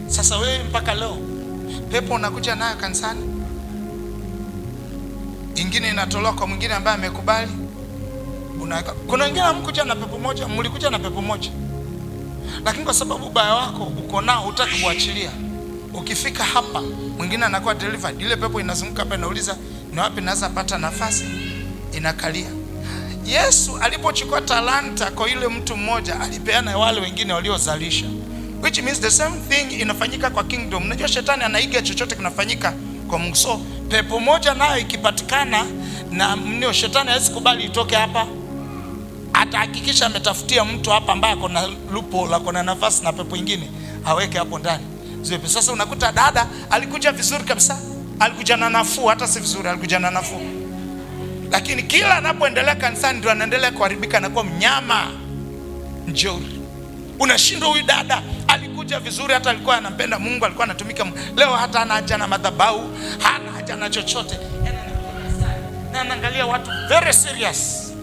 Sasa wewe mpaka leo pepo unakuja nayo kanisani, ingine inatolewa kwa mwingine ambaye amekubali. Kuna wengine hamkuja na pepo moja, mlikuja na pepo moja, lakini kwa sababu ubaya wako uko nao hutaki kuachilia. Ukifika hapa mwingine anakuwa delivered, ile pepo inazunguka hapa inauliza ni wapi naweza pata nafasi, inakalia. Yesu alipochukua talanta kwa yule mtu mmoja, alipeana wale wengine waliozalisha, which means the same thing inafanyika kwa kingdom. Unajua shetani anaiga chochote kinafanyika kwa Mungu. So pepo moja nayo ikipatikana na mnio, shetani hawezi kubali itoke hapa. Atahakikisha ametafutia mtu hapa ambaye kuna loophole, kuna nafasi na pepo nyingine aweke hapo ndani. Sasa unakuta dada alikuja vizuri kabisa, alikuja na nafuu, hata si vizuri, alikuja na nafuu. Lakini kila anapoendelea kanisani ndio anaendelea kuharibika na kuwa mnyama mjeuri. Unashindwa, huyu dada alikuja vizuri, hata alikuwa anampenda Mungu, alikuwa anatumika Mungu. Leo hata hana haja na madhabahu, hana haja na chochote. Na anaangalia watu very serious.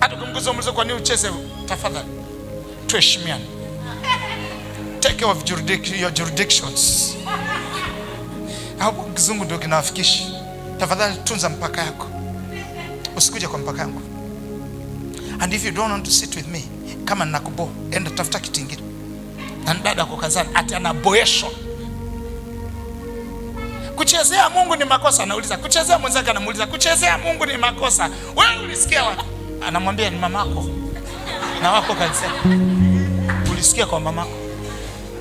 Hata kumguza mlizo, kwa nini ucheze? Tafadhali tuheshimiane. Take care of your jurisdictions. Hapo kizungu ndio kinawafikisha. Tafadhali tunza mpaka yako, usikuje kwa mpaka yangu. And if you don't want to sit with me, kama ninakubo, enda tafuta kitu kingine. Na dada kwa kanisani ati anaboeshwa. Kuchezea Mungu ni makosa, anauliza. Kuchezea mwenzake anamuuliza, kuchezea Mungu ni makosa. Wewe ulisikia wapi? Anamwambia ni mamako na wako kanisani. Ulisikia kwa mamako.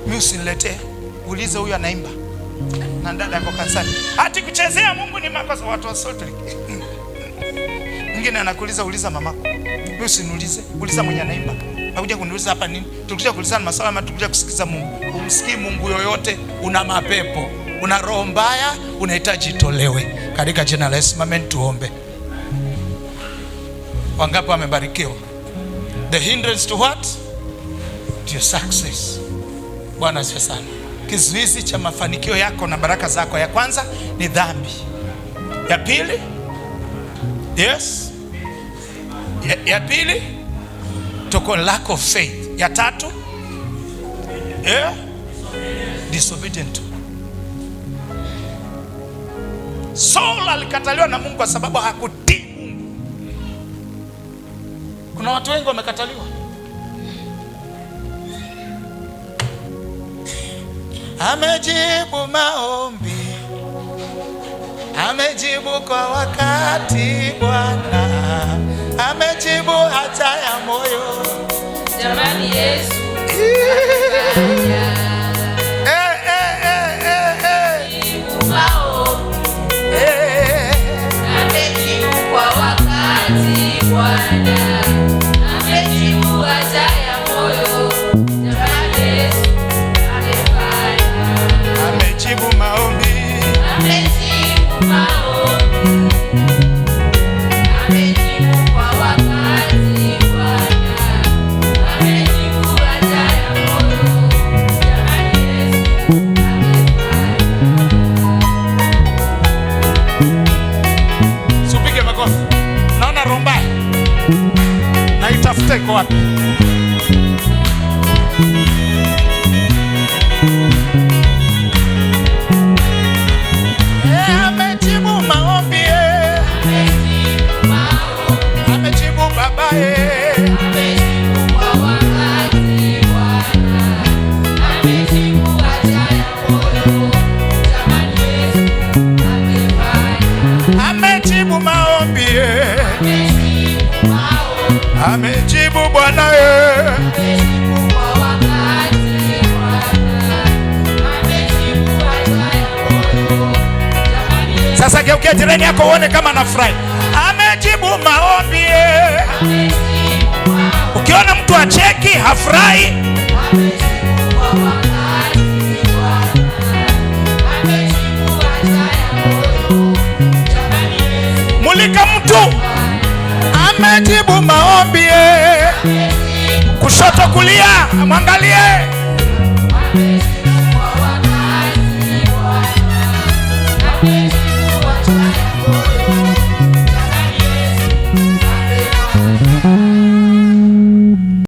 Mimi usiniletee. Ulize huyu anaimba. Na dada kwa kanisani ati kuchezea Mungu ni makosa. Watu wa sote. Mwingine anakuuliza, uliza mamako. Mimi usiniulize. Uliza mwenye anaimba. Nakuja kuniuliza hapa nini? Tulikuja kuulizana maswala ama tulikuja kusikiza Mungu? Umsikii Mungu yoyote, una mapepo, una roho mbaya, unahitaji itolewe. Katika jina la Yesu, amen. Tuombe. Wangapi wamebarikiwa? The hindrance to what? To your success. Bwana asifiwe sana. Kizuizi cha mafanikio yako na baraka zako, ya kwanza ni dhambi. Ya pili, yes. Ya pili, toko lack of faith. Ya tatu, disobedient. Saul alikataliwa na Mungu kwa sababu hakutii Mungu. Kuna watu wengi wamekataliwa. Amejibu maombi, amejibu kwa wakati Bwana, amejibu haja ya moyo. Jamani Yesu amejibu maombi, amejibu kwa wakati Bwana, amejibu haja ya moyo. Jamani Yesu amejibu maombi, amejibu maombi, amejibu kwa wakati Bwana, amejibu haja ya moyo. Jamani Yesu amefanya. Supige makofi. Naona romba na itafute kwa wapi? Amejibu maombi, amejibu baba, amejibu kwa wakati Bwana, amejibu haja ya moyo. Jamani Yesu amefanya. amejibu maombi, Amejibu maombi, amejibu Bwana, amejibu kwa wakati Bwana, amejibu haja ya moyo. Jamani Yesu Sasa geukia jirani yako uone kama anafurahi. Amejibu maombi. amejibu maombi, Ukiona mtu acheki hafurahi, amejibu kwa wakati Bwana, amejibu haja ya moyo. Jamani Yesu mulika mtu. Amejibu maombi. Kushoto kulia, mwangalie. amejibu